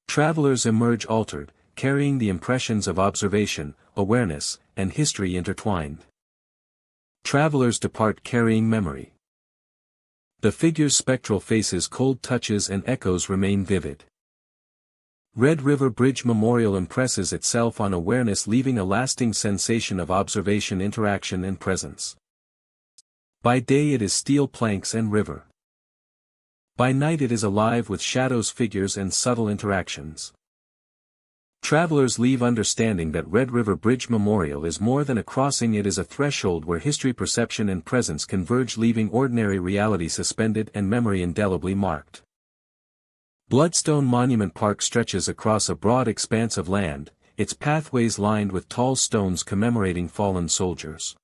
Travelers emerge altered, carrying the impressions of observation, awareness, and history intertwined. Travelers depart carrying memory. The figure's spectral faces' cold touches and echoes remain vivid. Red River Bridge Memorial impresses itself on awareness, leaving a lasting sensation of observation, interaction, and presence. By day it is steel planks and river. By night it is alive with shadows, figures, and subtle interactions. Travelers leave understanding that Red River Bridge Memorial is more than a crossing, it is a threshold where history, perception, and presence converge, leaving ordinary reality suspended and memory indelibly marked. Bloodstone Monument Park stretches across a broad expanse of land, its pathways lined with tall stones commemorating fallen soldiers.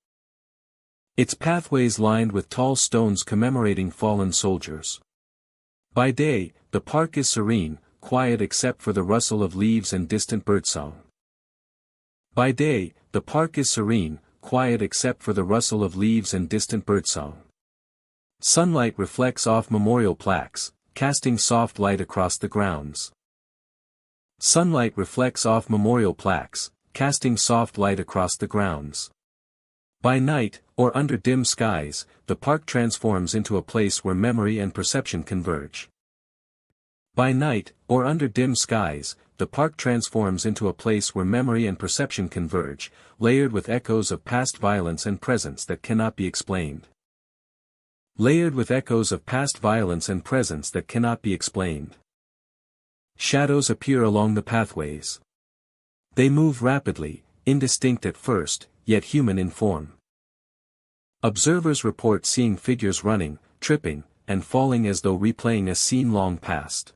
By day, the park is serene, quiet except for the rustle of leaves and distant birdsong. Sunlight reflects off memorial plaques, casting soft light across the grounds. By night, or under dim skies, the park transforms into a place where memory and perception converge. Layered with echoes of past violence and presence that cannot be explained. Shadows appear along the pathways. They move rapidly, indistinct at first, yet human in form. Observers report seeing figures running, tripping, and falling as though replaying a scene long past.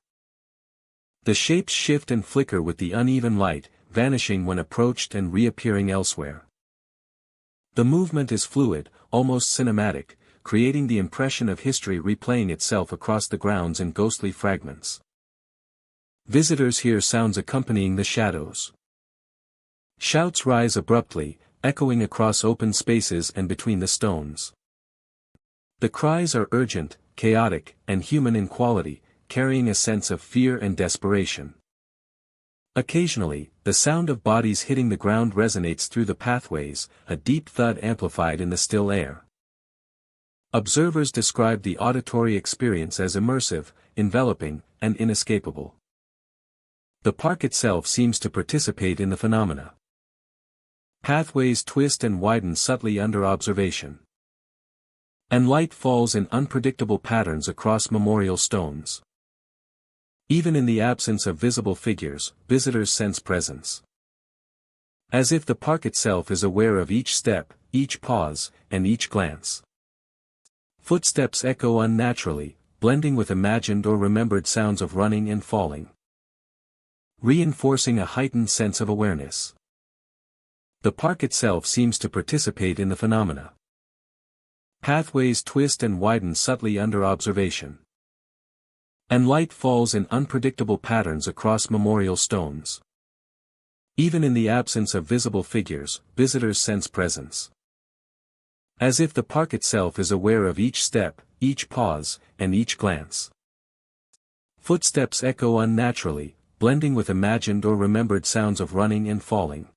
The shapes shift and flicker with the uneven light, vanishing when approached and reappearing elsewhere. The movement is fluid, almost cinematic, creating the impression of history replaying itself across the grounds in ghostly fragments. Visitors hear sounds accompanying the shadows. Shouts rise abruptly, echoing across open spaces and between the stones. The cries are urgent, chaotic, and human in quality, carrying a sense of fear and desperation. Occasionally, the sound of bodies hitting the ground resonates through the pathways, a deep thud amplified in the still air. Observers describe the auditory experience as immersive, enveloping, and inescapable. The park itself seems to participate in the phenomena. Pathways twist and widen subtly under observation. And light falls in unpredictable patterns across memorial stones. Even in the absence of visible figures, visitors sense presence. As if the park itself is aware of each step, each pause, and each glance. Footsteps echo unnaturally, blending with imagined or remembered sounds of running and falling, reinforcing a heightened sense of awareness. The park itself seems to participate in the phenomena. Pathways twist and widen subtly under observation. And light falls in unpredictable patterns across memorial stones. Even in the absence of visible figures, visitors sense presence. As if the park itself is aware of each step, each pause, and each glance. Footsteps echo unnaturally, blending with imagined or remembered sounds of running and falling,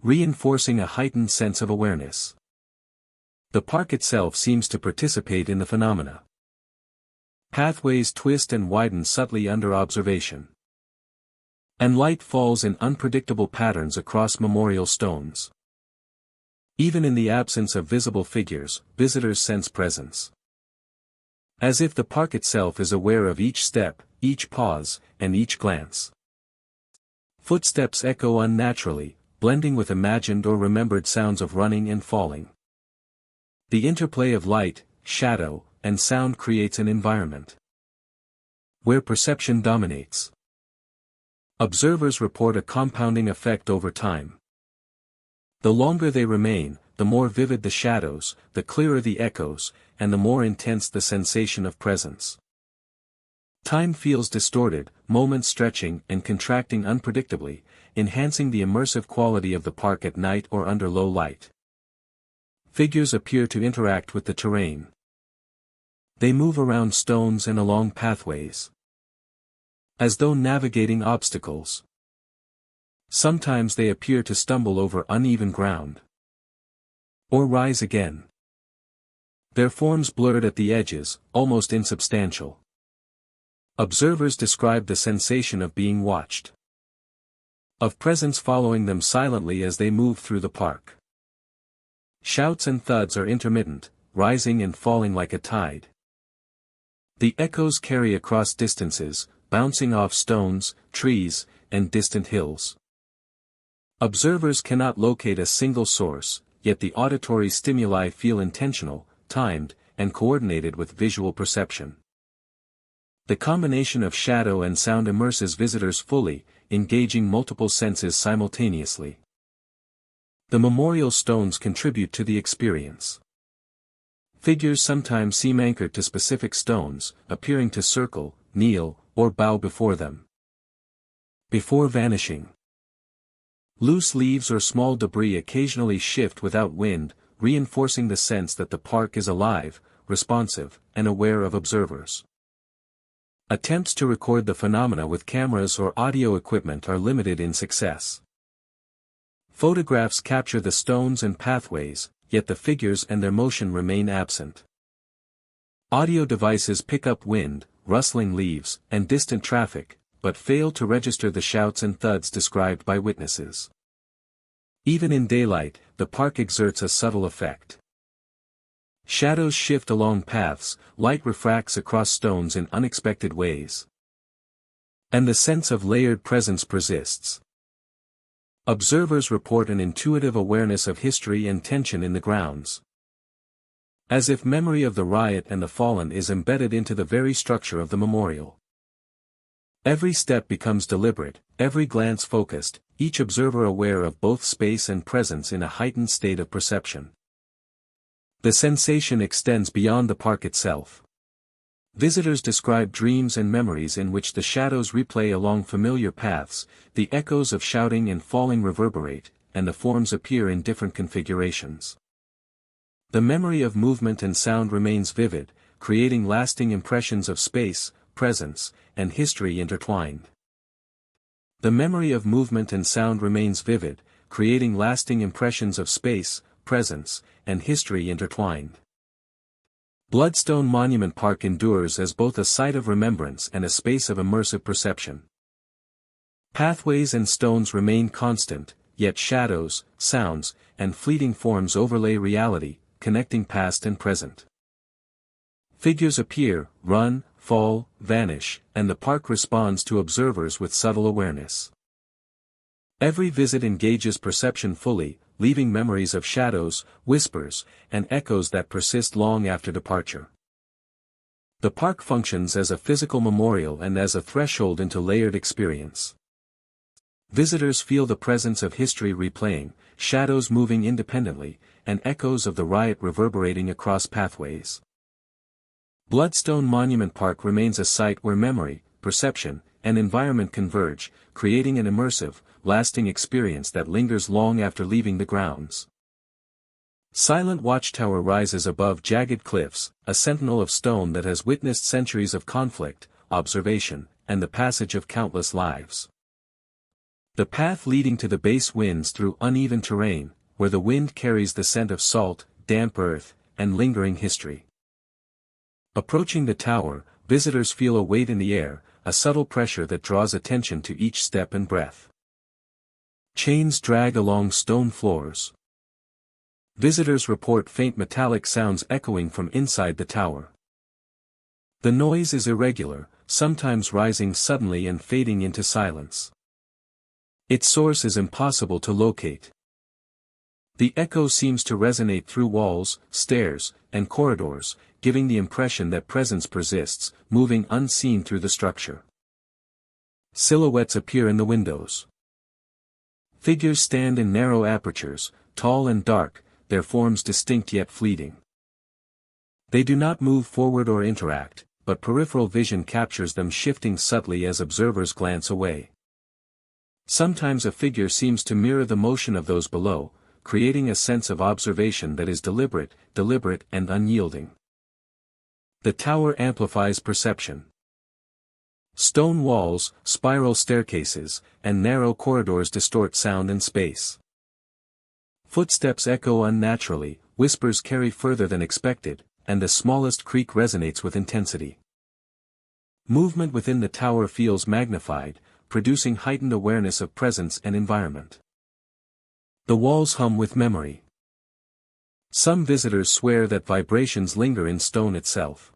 reinforcing a heightened sense of awareness. The park itself seems to participate in the phenomena. Pathways twist and widen subtly under observation. And light falls in unpredictable patterns across memorial stones. Even in the absence of visible figures, visitors sense presence. As if the park itself is aware of each step, each pause, and each glance. Footsteps echo unnaturally, blending with imagined or remembered sounds of running and falling, The interplay of light, shadow, and sound creates an environment where perception dominates. Observers report a compounding effect over time. The longer they remain, the more vivid the shadows, the clearer the echoes, and the more intense the sensation of presence. Time feels distorted, moments stretching and contracting unpredictably, enhancing the immersive quality of the park at night or under low light. Figures appear to interact with the terrain. They move around stones and along pathways, as though navigating obstacles. Sometimes they appear to stumble over uneven ground, or rise again. Their forms blurred at the edges, almost insubstantial. Observers describe the sensation of being watched, of presence following them silently as they move through the park. Shouts and thuds are intermittent, rising and falling like a tide. The echoes carry across distances, bouncing off stones, trees, and distant hills. Observers cannot locate a single source, yet the auditory stimuli feel intentional, timed, and coordinated with visual perception. The combination of shadow and sound immerses visitors fully, engaging multiple senses simultaneously. The memorial stones contribute to the experience. Figures sometimes seem anchored to specific stones, appearing to circle, kneel, or bow before them, before vanishing. Loose leaves or small debris occasionally shift without wind, reinforcing the sense that the park is alive, responsive, and aware of observers. Attempts to record the phenomena with cameras or audio equipment are limited in success. Photographs capture the stones and pathways, yet the figures and their motion remain absent. Audio devices pick up wind, rustling leaves, and distant traffic, but fail to register the shouts and thuds described by witnesses. Even in daylight, the park exerts a subtle effect. Shadows shift along paths, light refracts across stones in unexpected ways, and the sense of layered presence persists. Observers report an intuitive awareness of history and tension in the grounds, as if memory of the riot and the fallen is embedded into the very structure of the memorial. Every step becomes deliberate, every glance focused, each observer aware of both space and presence in a heightened state of perception. The sensation extends beyond the park itself. Visitors describe dreams and memories in which the shadows replay along familiar paths, the echoes of shouting and falling reverberate, and the forms appear in different configurations. The memory of movement and sound remains vivid, creating lasting impressions of space, presence, and history intertwined. The memory of movement and sound remains vivid, creating lasting impressions of space, presence, and history intertwined. Bloodstone Monument Park endures as both a site of remembrance and a space of immersive perception. Pathways and stones remain constant, yet shadows, sounds, and fleeting forms overlay reality, connecting past and present. Figures appear, run, fall, vanish, and the park responds to observers with subtle awareness. Every visit engages perception fully, leaving memories of shadows, whispers, and echoes that persist long after departure. The park functions as a physical memorial and as a threshold into layered experience. Visitors feel the presence of history replaying, shadows moving independently, and echoes of the riot reverberating across pathways. Bloodstone Monument Park remains a site where memory, perception, and environment converge, creating an immersive, lasting experience that lingers long after leaving the grounds. Silent Watchtower rises above jagged cliffs, a sentinel of stone that has witnessed centuries of conflict, observation, and the passage of countless lives. The path leading to the base winds through uneven terrain, where the wind carries the scent of salt, damp earth, and lingering history. Approaching the tower, visitors feel a weight in the air, a subtle pressure that draws attention to each step and breath. Chains drag along stone floors. Visitors report faint metallic sounds echoing from inside the tower. The noise is irregular, sometimes rising suddenly and fading into silence. Its source is impossible to locate. The echo seems to resonate through walls, stairs, and corridors, giving the impression that presence persists, moving unseen through the structure. Silhouettes appear in the windows. Figures stand in narrow apertures, tall and dark, their forms distinct yet fleeting. They do not move forward or interact, but peripheral vision captures them shifting subtly as observers glance away. Sometimes a figure seems to mirror the motion of those below, creating a sense of observation that is deliberate, and unyielding. The tower amplifies perception. Stone walls, spiral staircases, and narrow corridors distort sound and space. Footsteps echo unnaturally, whispers carry further than expected, and the smallest creak resonates with intensity. Movement within the tower feels magnified, producing heightened awareness of presence and environment. The walls hum with memory. Some visitors swear that vibrations linger in stone itself.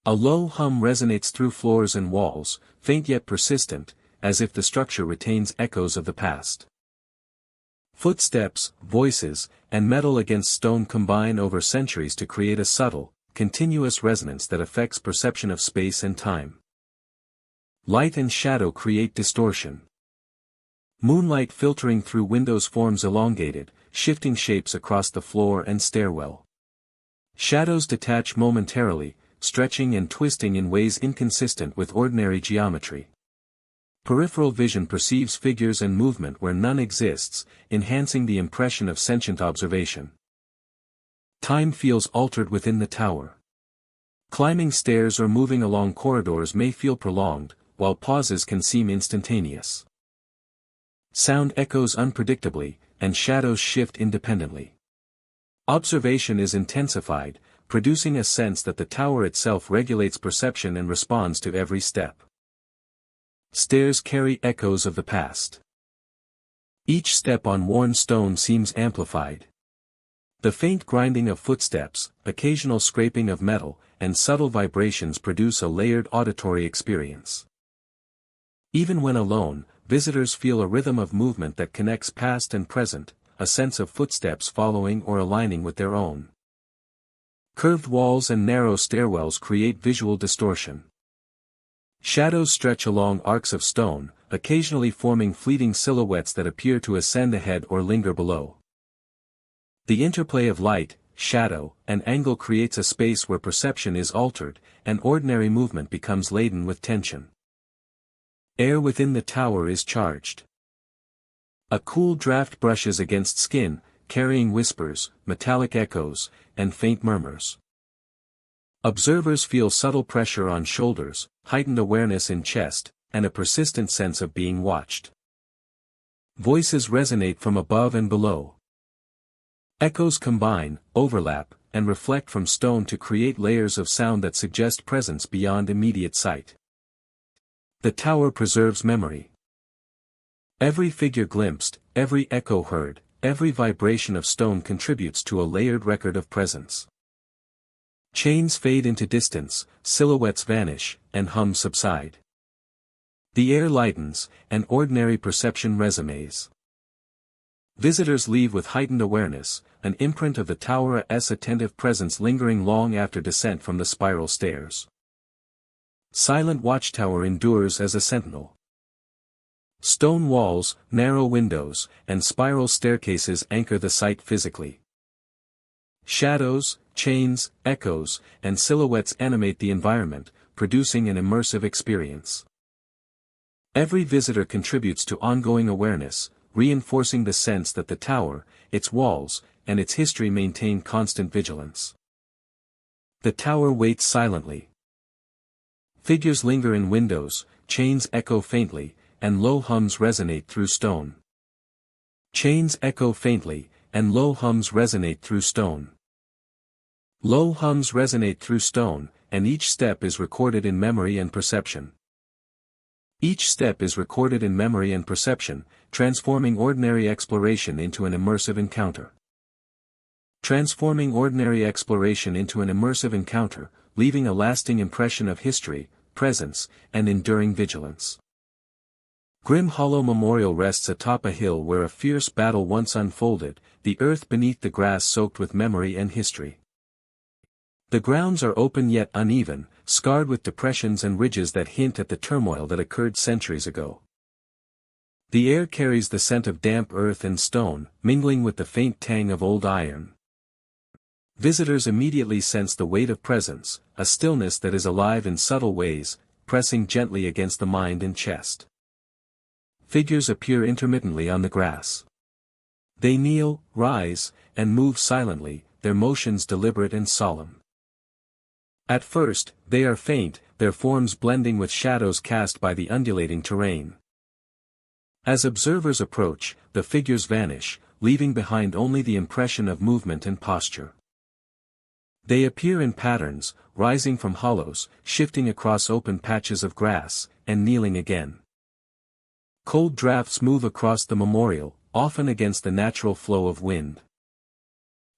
A low hum resonates through floors and walls, faint yet persistent, as if the structure retains echoes of the past. Footsteps, voices, and metal against stone combine over centuries to create a subtle, continuous resonance that affects perception of space and time. Light and shadow create distortion. Moonlight filtering through windows forms elongated, shifting shapes across the floor and stairwell. Shadows detach momentarily, stretching and twisting in ways inconsistent with ordinary geometry. Peripheral vision perceives figures and movement where none exists, enhancing the impression of sentient observation. Time feels altered within the tower. Climbing stairs or moving along corridors may feel prolonged, while pauses can seem instantaneous. Sound echoes unpredictably, and shadows shift independently. Observation is intensified, producing a sense that the tower itself regulates perception and responds to every step. Stairs carry echoes of the past. Each step on worn stone seems amplified. The faint grinding of footsteps, occasional scraping of metal, and subtle vibrations produce a layered auditory experience. Even when alone, visitors feel a rhythm of movement that connects past and present, a sense of footsteps following or aligning with their own. Curved walls and narrow stairwells create visual distortion. Shadows stretch along arcs of stone, occasionally forming fleeting silhouettes that appear to ascend ahead or linger below. The interplay of light, shadow, and angle creates a space where perception is altered, and ordinary movement becomes laden with tension. Air within the tower is charged. A cool draft brushes against skin, carrying whispers, metallic echoes, and faint murmurs. Observers feel subtle pressure on shoulders, heightened awareness in chest, and a persistent sense of being watched. Voices resonate from above and below. Echoes combine, overlap, and reflect from stone to create layers of sound that suggest presence beyond immediate sight. The tower preserves memory. Every figure glimpsed, every echo heard, every vibration of stone contributes to a layered record of presence. Chains fade into distance, silhouettes vanish, and hums subside. The air lightens, and ordinary perception resumes. Visitors leave with heightened awareness, an imprint of the tower's attentive presence lingering long after descent from the spiral stairs. Silent watchtower endures as a sentinel. Stone walls, narrow windows, and spiral staircases anchor the site physically. Shadows, chains, echoes, and silhouettes animate the environment, producing an immersive experience. Every visitor contributes to ongoing awareness, reinforcing the sense that the tower, its walls, and its history maintain constant vigilance. The tower waits silently. Figures linger in windows, chains echo faintly, and low hums resonate through stone. Chains echo faintly, and low hums resonate through stone. Low hums resonate through stone, and each step is recorded in memory and perception. Each step is recorded in memory and perception, transforming ordinary exploration into an immersive encounter. Transforming ordinary exploration into an immersive encounter, leaving a lasting impression of history, presence, and enduring vigilance. Grim Hollow Memorial rests atop a hill where a fierce battle once unfolded, the earth beneath the grass soaked with memory and history. The grounds are open yet uneven, scarred with depressions and ridges that hint at the turmoil that occurred centuries ago. The air carries the scent of damp earth and stone, mingling with the faint tang of old iron. Visitors immediately sense the weight of presence, a stillness that is alive in subtle ways, pressing gently against the mind and chest. Figures appear intermittently on the grass. They kneel, rise, and move silently, their motions deliberate and solemn. At first, they are faint, their forms blending with shadows cast by the undulating terrain. As observers approach, the figures vanish, leaving behind only the impression of movement and posture. They appear in patterns, rising from hollows, shifting across open patches of grass, and kneeling again. Cold drafts move across the memorial, often against the natural flow of wind.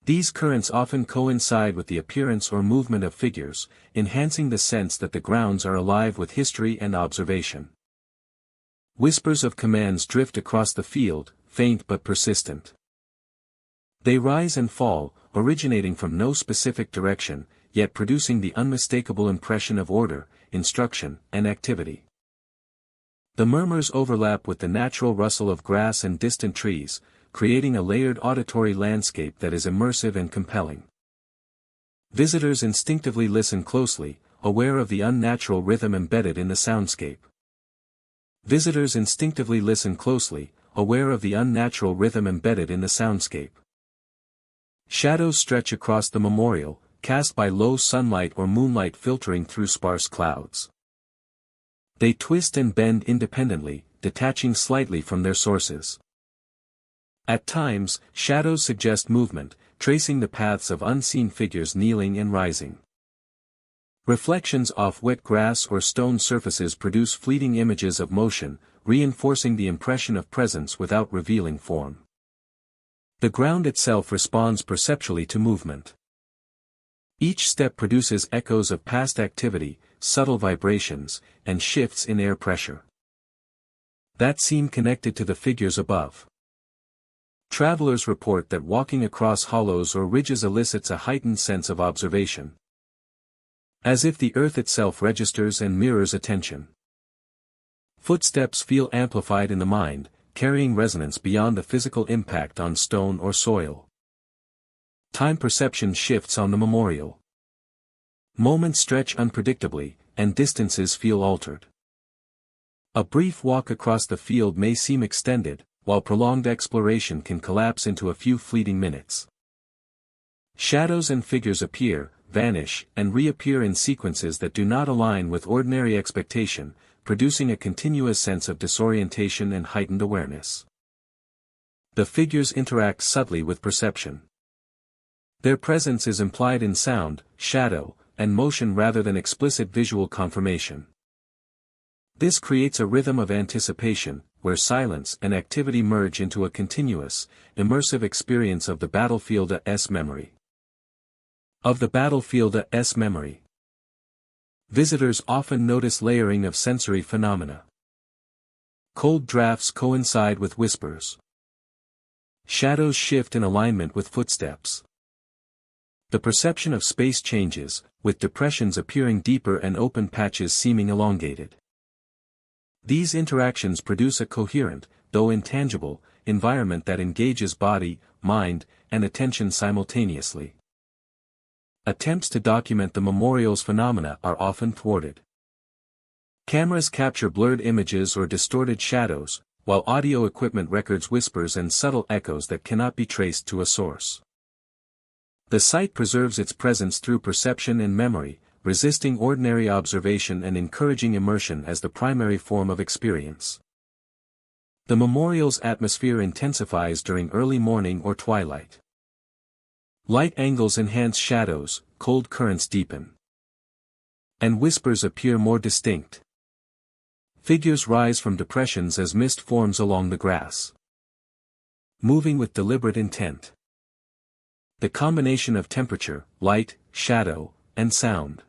These currents often coincide with the appearance or movement of figures, enhancing the sense that the grounds are alive with history and observation. Whispers of commands drift across the field, faint but persistent. They rise and fall, originating from no specific direction, yet producing the unmistakable impression of order, instruction, and activity. The murmurs overlap with the natural rustle of grass and distant trees, creating a layered auditory landscape that is immersive and compelling. Visitors instinctively listen closely, aware of the unnatural rhythm embedded in the soundscape. Visitors instinctively listen closely, aware of the unnatural rhythm embedded in the soundscape. Shadows stretch across the memorial, cast by low sunlight or moonlight filtering through sparse clouds. They twist and bend independently, detaching slightly from their sources. At times, shadows suggest movement, tracing the paths of unseen figures kneeling and rising. Reflections off wet grass or stone surfaces produce fleeting images of motion, reinforcing the impression of presence without revealing form. The ground itself responds perceptually to movement. Each step produces echoes of past activity, subtle vibrations, and shifts in air pressure that seem connected to the figures above. Travelers report that walking across hollows or ridges elicits a heightened sense of observation, as if the earth itself registers and mirrors attention. Footsteps feel amplified in the mind, carrying resonance beyond the physical impact on stone or soil. Time perception shifts on the memorial. Moments stretch unpredictably, and distances feel altered. A brief walk across the field may seem extended, while prolonged exploration can collapse into a few fleeting minutes. Shadows and figures appear, vanish, and reappear in sequences that do not align with ordinary expectation, producing a continuous sense of disorientation and heightened awareness. The figures interact subtly with perception. Their presence is implied in sound, shadow, and motion rather than explicit visual confirmation. This creates a rhythm of anticipation, where silence and activity merge into a continuous, immersive experience of the battlefield's memory. Of the battlefield's memory. Visitors often notice layering of sensory phenomena. Cold drafts coincide with whispers. Shadows shift in alignment with footsteps. The perception of space changes, with depressions appearing deeper and open patches seeming elongated. These interactions produce a coherent, though intangible, environment that engages body, mind, and attention simultaneously. Attempts to document the memorial's phenomena are often thwarted. Cameras capture blurred images or distorted shadows, while audio equipment records whispers and subtle echoes that cannot be traced to a source. The site preserves its presence through perception and memory, resisting ordinary observation and encouraging immersion as the primary form of experience. The memorial's atmosphere intensifies during early morning or twilight. Light angles enhance shadows, cold currents deepen, and whispers appear more distinct. Figures rise from depressions as mist forms along the grass, moving with deliberate intent. The combination of temperature, light, shadow, and sound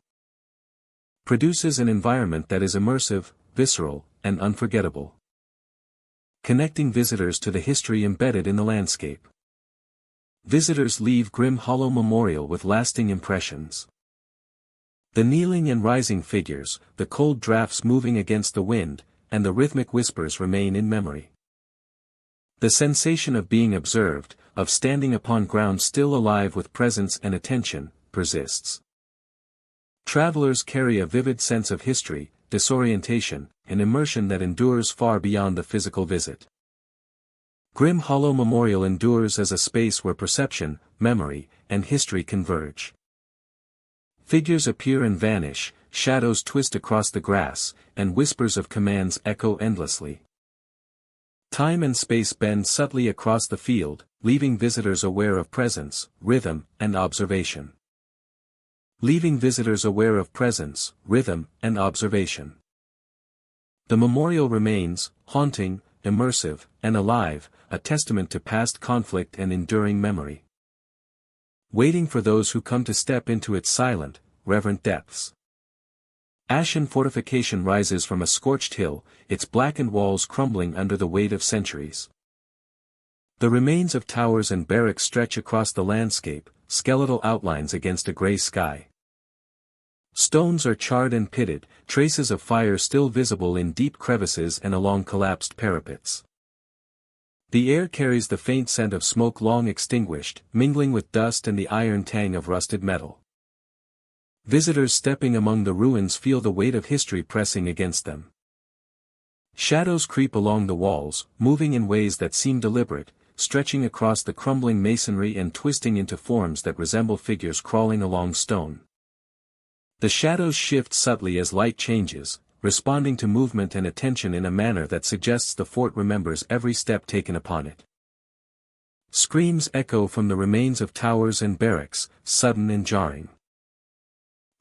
produces an environment that is immersive, visceral, and unforgettable. connecting visitors to the history embedded in the landscape. Visitors leave grim hollow memorial with lasting impressions. The kneeling and rising figures, the cold drafts moving against the wind, and the rhythmic whispers remain in memory. The sensation of being observed, of standing upon ground still alive with presence and attention, persists. Travelers carry a vivid sense of history, disorientation, and immersion that endures far beyond the physical visit. Grim Hollow Memorial endures as a space where perception, memory, and history converge. Figures appear and vanish, shadows twist across the grass, and whispers of commands echo endlessly. Time and space bend subtly across the field, leaving visitors aware of presence, rhythm, and observation. The memorial remains, haunting, immersive, and alive, a testament to past conflict and enduring memory. Waiting for those who come to step into its silent, reverent depths. Ashen fortification rises from a scorched hill, its blackened walls crumbling under the weight of centuries. The remains of towers and barracks stretch across the landscape, skeletal outlines against a gray sky. Stones are charred and pitted, traces of fire still visible in deep crevices and along collapsed parapets. The air carries the faint scent of smoke long extinguished, mingling with dust and the iron tang of rusted metal. Visitors stepping among the ruins feel the weight of history pressing against them. Shadows creep along the walls, moving in ways that seem deliberate, stretching across the crumbling masonry and twisting into forms that resemble figures crawling along stone. The shadows shift subtly as light changes, responding to movement and attention in a manner that suggests the fort remembers every step taken upon it. Screams echo from the remains of towers and barracks, sudden and jarring.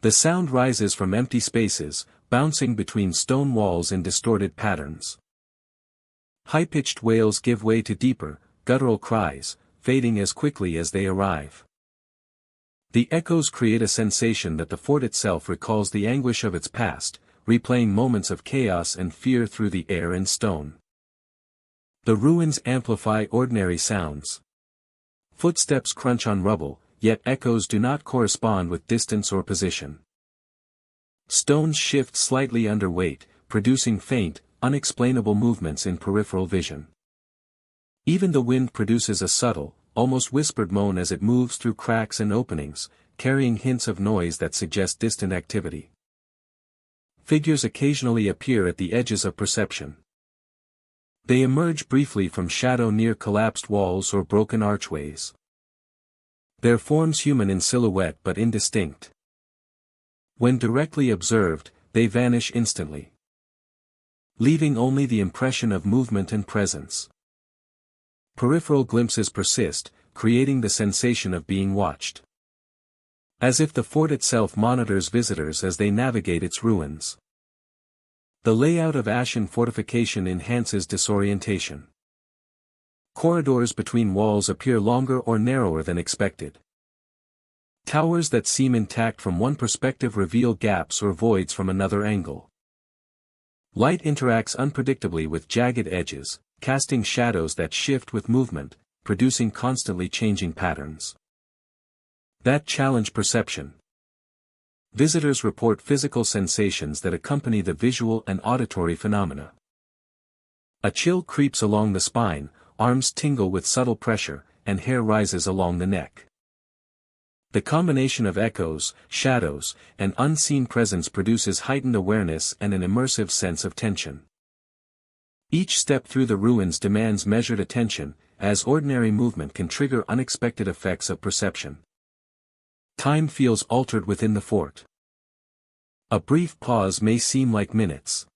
The sound rises from empty spaces, bouncing between stone walls in distorted patterns. High-pitched wails give way to deeper, guttural cries, fading as quickly as they arrive. The echoes create a sensation that the fort itself recalls the anguish of its past, replaying moments of chaos and fear through the air and stone. The ruins amplify ordinary sounds. Footsteps crunch on rubble, yet echoes do not correspond with distance or position. Stones shift slightly under weight, producing faint, unexplainable movements in peripheral vision. Even the wind produces a subtle, almost whispered moan as it moves through cracks and openings, carrying hints of noise that suggest distant activity. Figures occasionally appear at the edges of perception. They emerge briefly from shadow near collapsed walls or broken archways. Their forms human in silhouette but indistinct. When directly observed, they vanish instantly, leaving only the impression of movement and presence. Peripheral glimpses persist, creating the sensation of being watched. As if the fort itself monitors visitors as they navigate its ruins. The layout of ashen fortification enhances disorientation. Corridors between walls appear longer or narrower than expected. Towers that seem intact from one perspective reveal gaps or voids from another angle. Light interacts unpredictably with jagged edges, casting shadows that shift with movement, producing constantly changing patterns that challenge perception. Visitors report physical sensations that accompany the visual and auditory phenomena. A chill creeps along the spine, arms tingle with subtle pressure, and hair rises along the neck. The combination of echoes, shadows, and unseen presence produces heightened awareness and an immersive sense of tension. Each step through the ruins demands measured attention, as ordinary movement can trigger unexpected effects of perception. Time feels altered within the fort. A brief pause may seem like minutes,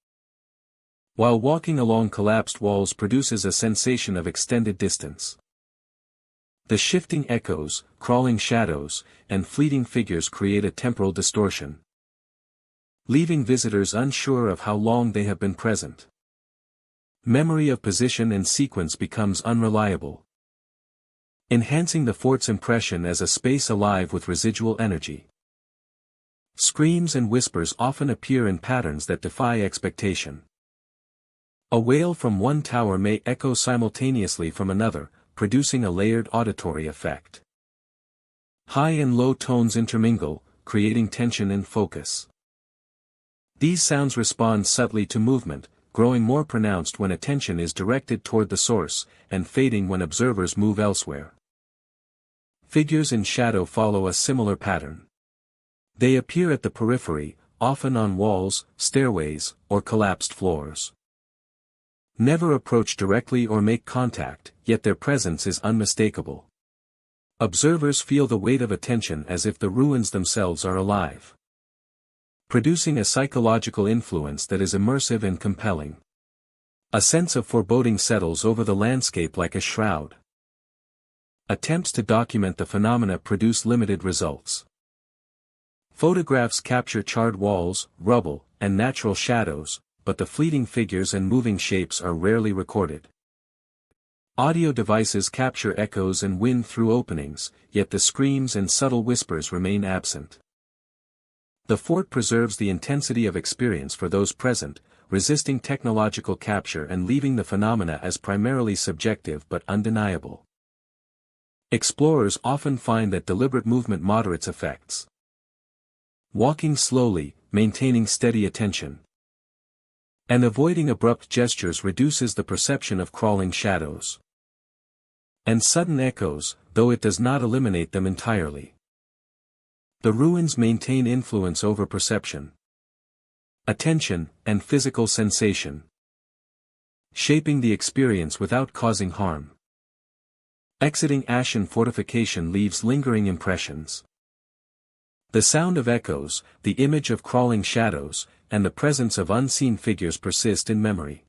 while walking along collapsed walls produces a sensation of extended distance. The shifting echoes, crawling shadows, and fleeting figures create a temporal distortion, leaving visitors unsure of how long they have been present. Memory of position and sequence becomes unreliable, enhancing the fort's impression as a space alive with residual energy. Screams and whispers often appear in patterns that defy expectation. A wail from one tower may echo simultaneously from another, producing a layered auditory effect. High and low tones intermingle, creating tension and focus. These sounds respond subtly to movement, growing more pronounced when attention is directed toward the source, and fading when observers move elsewhere. Figures in shadow follow a similar pattern. They appear at the periphery, often on walls, stairways, or collapsed floors. Never approach directly or make contact, yet their presence is unmistakable. Observers feel the weight of attention as if the ruins themselves are alive, producing a psychological influence that is immersive and compelling. A sense of foreboding settles over the landscape like a shroud. Attempts to document the phenomena produce limited results. Photographs capture charred walls, rubble, and natural shadows, but the fleeting figures and moving shapes are rarely recorded. Audio devices capture echoes and wind through openings, yet the screams and subtle whispers remain absent. The fort preserves the intensity of experience for those present, resisting technological capture and leaving the phenomena as primarily subjective but undeniable. Explorers often find that deliberate movement moderates effects. Walking slowly, maintaining steady attention, and avoiding abrupt gestures reduces the perception of crawling shadows and sudden echoes, though it does not eliminate them entirely. The ruins maintain influence over perception, attention, and physical sensation, shaping the experience without causing harm. Exiting Ashen Fortification leaves lingering impressions. The sound of echoes, the image of crawling shadows, and the presence of unseen figures persist in memory.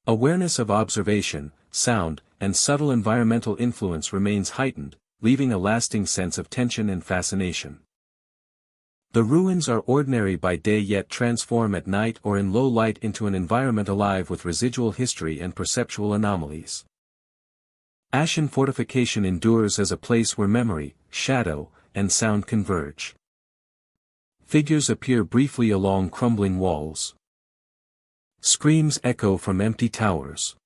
Awareness of observation, sound, and subtle environmental influence remains heightened, leaving a lasting sense of tension and fascination. The ruins are ordinary by day yet transform at night or in low light into an environment alive with residual history and perceptual anomalies. Ashen Fortification endures as a place where memory, shadow, and sound converge. Figures appear briefly along crumbling walls. Screams echo from empty towers.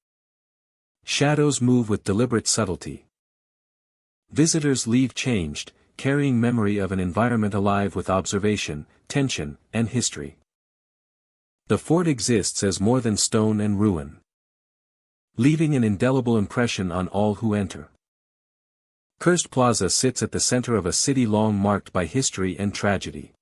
Shadows move with deliberate subtlety. Visitors leave changed, carrying memory of an environment alive with observation, tension, and history. The fort exists as more than stone and ruin, leaving an indelible impression on all who enter. Cursed Plaza sits at the center of a city long marked by history and tragedy.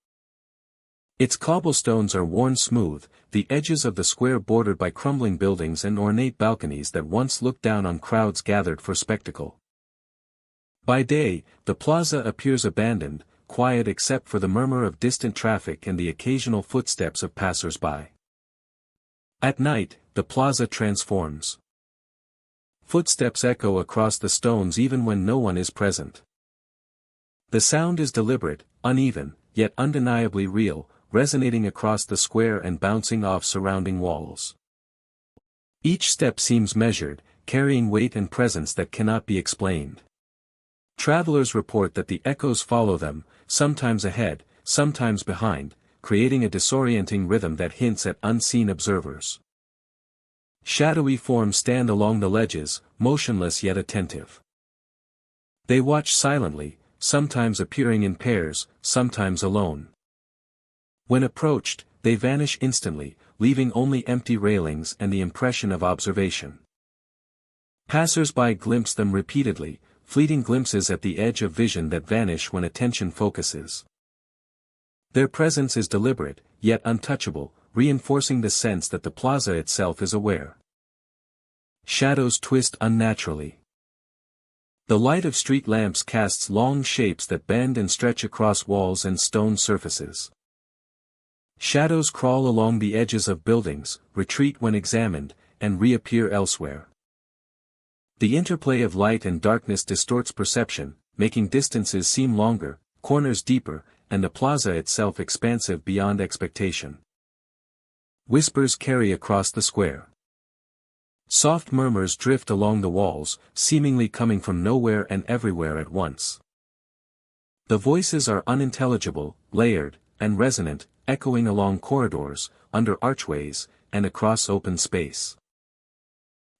Its cobblestones are worn smooth, the edges of the square bordered by crumbling buildings and ornate balconies that once looked down on crowds gathered for spectacle. By day, the plaza appears abandoned, quiet except for the murmur of distant traffic and the occasional footsteps of passers-by. At night, the plaza transforms. Footsteps echo across the stones even when no one is present. The sound is deliberate, uneven, yet undeniably real, resonating across the square and bouncing off surrounding walls. Each step seems measured, carrying weight and presence that cannot be explained. Travelers report that the echoes follow them, sometimes ahead, sometimes behind, creating a disorienting rhythm that hints at unseen observers. Shadowy forms stand along the ledges, motionless yet attentive. They watch silently, sometimes appearing in pairs, sometimes alone. When approached, they vanish instantly, leaving only empty railings and the impression of observation. Passers-by glimpse them repeatedly, fleeting glimpses at the edge of vision that vanish when attention focuses. Their presence is deliberate, yet untouchable, reinforcing the sense that the plaza itself is aware. Shadows twist unnaturally. The light of street lamps casts long shapes that bend and stretch across walls and stone surfaces. Shadows crawl along the edges of buildings, retreat when examined, and reappear elsewhere. The interplay of light and darkness distorts perception, making distances seem longer, corners deeper, and the plaza itself expansive beyond expectation. Whispers carry across the square. Soft murmurs drift along the walls, seemingly coming from nowhere and everywhere at once. The voices are unintelligible, layered, and resonant, echoing along corridors, under archways, and across open space.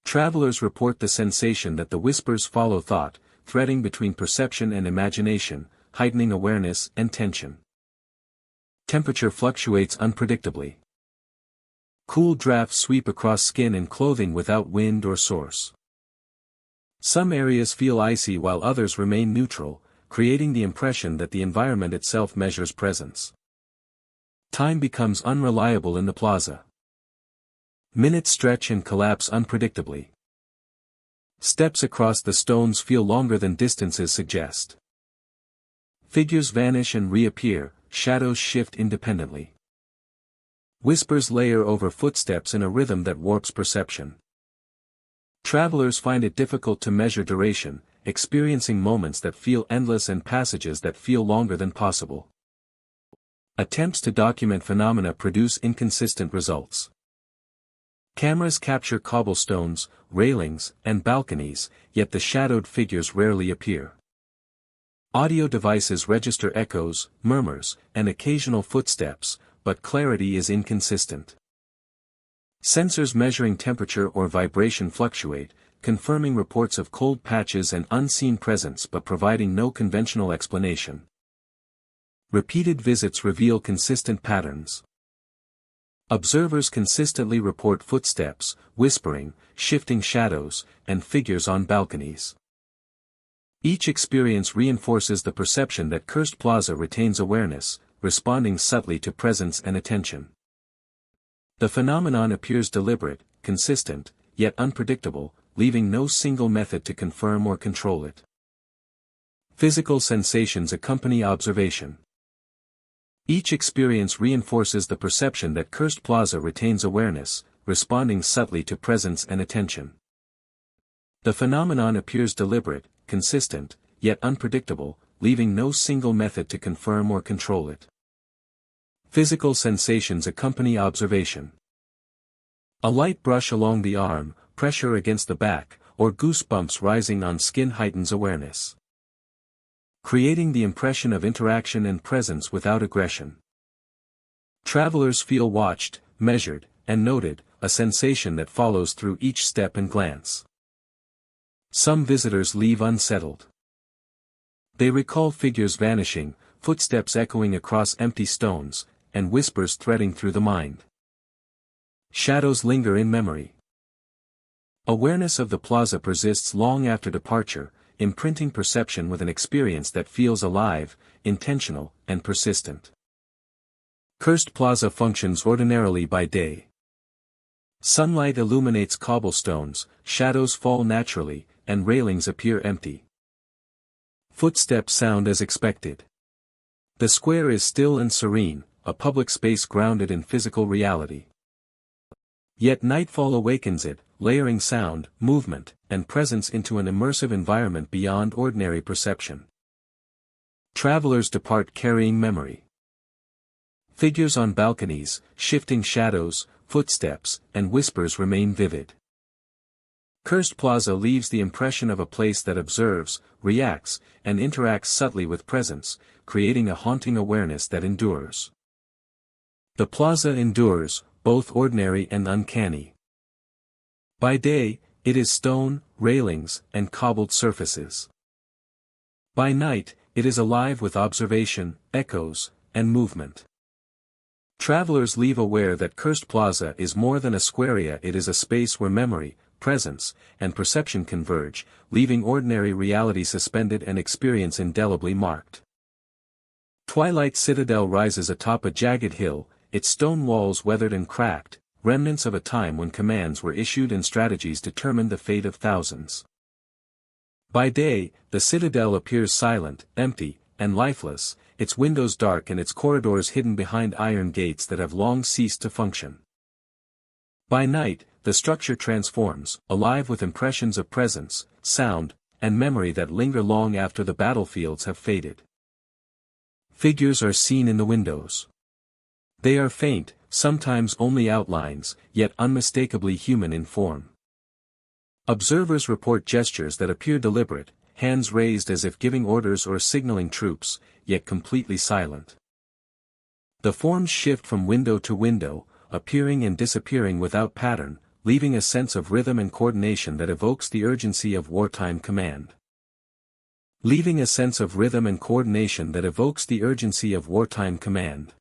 Travelers report the sensation that the whispers follow thought, threading between perception and imagination, heightening awareness and tension. Temperature fluctuates unpredictably. Cool drafts sweep across skin and clothing without wind or source. Some areas feel icy while others remain neutral, creating the impression that the environment itself measures presence. Time becomes unreliable in the plaza. Minutes stretch and collapse unpredictably. Steps across the stones feel longer than distances suggest. Figures vanish and reappear, shadows shift independently. Whispers layer over footsteps in a rhythm that warps perception. Travelers find it difficult to measure duration, experiencing moments that feel endless and passages that feel longer than possible. Attempts to document phenomena produce inconsistent results. Cameras capture cobblestones, railings, and balconies, yet the shadowed figures rarely appear. Audio devices register echoes, murmurs, and occasional footsteps, but clarity is inconsistent. Sensors measuring temperature or vibration fluctuate, confirming reports of cold patches and unseen presence but providing no conventional explanation. Repeated visits reveal consistent patterns. Observers consistently report footsteps, whispering, shifting shadows, and figures on balconies. Each experience reinforces the perception that Cursed Plaza retains awareness, responding subtly to presence and attention. The phenomenon appears deliberate, consistent, yet unpredictable, leaving no single method to confirm or control it. Physical sensations accompany observation. Each experience reinforces the perception that Cursed Plaza retains awareness, responding subtly to presence and attention. The phenomenon appears deliberate, consistent, yet unpredictable, leaving no single method to confirm or control it. Physical sensations accompany observation. A light brush along the arm, pressure against the back, or goosebumps rising on skin heightens awareness, creating the impression of interaction and presence without aggression. Travelers feel watched, measured, and noted, a sensation that follows through each step and glance. Some visitors leave unsettled. They recall figures vanishing, footsteps echoing across empty stones, and whispers threading through the mind. Shadows linger in memory. Awareness of the plaza persists long after departure, imprinting perception with an experience that feels alive, intentional, and persistent. Cursed Plaza functions ordinarily by day. Sunlight illuminates cobblestones, shadows fall naturally, and railings appear empty. Footsteps sound as expected. The square is still and serene, a public space grounded in physical reality. Yet nightfall awakens it, layering sound, movement, and presence into an immersive environment beyond ordinary perception. Travelers depart carrying memory. Figures on balconies, shifting shadows, footsteps, and whispers remain vivid. Cursed Plaza leaves the impression of a place that observes, reacts, and interacts subtly with presence, creating a haunting awareness that endures. The plaza endures, both ordinary and uncanny. By day, it is stone, railings, and cobbled surfaces. By night, it is alive with observation, echoes, and movement. Travelers leave aware that Cursed Plaza is more than a squarea, it is a space where memory, presence, and perception converge, leaving ordinary reality suspended and experience indelibly marked. Twilight Citadel rises atop a jagged hill, its stone walls weathered and cracked, remnants of a time when commands were issued and strategies determined the fate of thousands. By day, the citadel appears silent, empty, and lifeless, its windows dark and its corridors hidden behind iron gates that have long ceased to function. By night, the structure transforms, alive with impressions of presence, sound, and memory that linger long after the battlefields have faded. Figures are seen in the windows. They are faint, sometimes only outlines, yet unmistakably human in form. Observers report gestures that appear deliberate, hands raised as if giving orders or signaling troops, yet completely silent. The forms shift from window to window, appearing and disappearing without pattern, leaving a sense of rhythm and coordination that evokes the urgency of wartime command. Leaving a sense of rhythm and coordination that evokes the urgency of wartime command.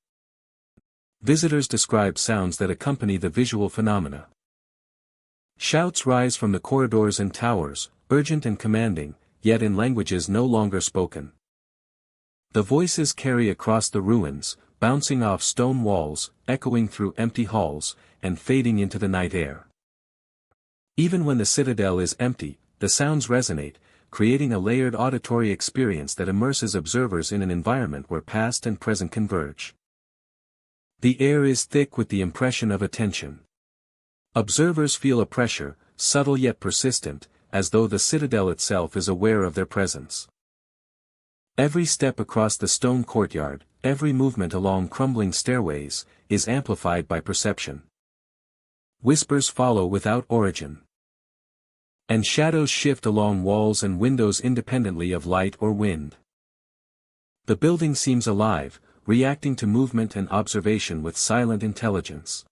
Visitors describe sounds that accompany the visual phenomena. Shouts rise from the corridors and towers, urgent and commanding, yet in languages no longer spoken. The voices carry across the ruins, bouncing off stone walls, echoing through empty halls, and fading into the night air. Even when the citadel is empty, the sounds resonate, creating a layered auditory experience that immerses observers in an environment where past and present converge. The air is thick with the impression of attention. Observers feel a pressure, subtle yet persistent, as though the citadel itself is aware of their presence. Every step across the stone courtyard, every movement along crumbling stairways, is amplified by perception. Whispers follow without origin. And shadows shift along walls and windows independently of light or wind. The building seems alive, reacting to movement and observation with silent intelligence.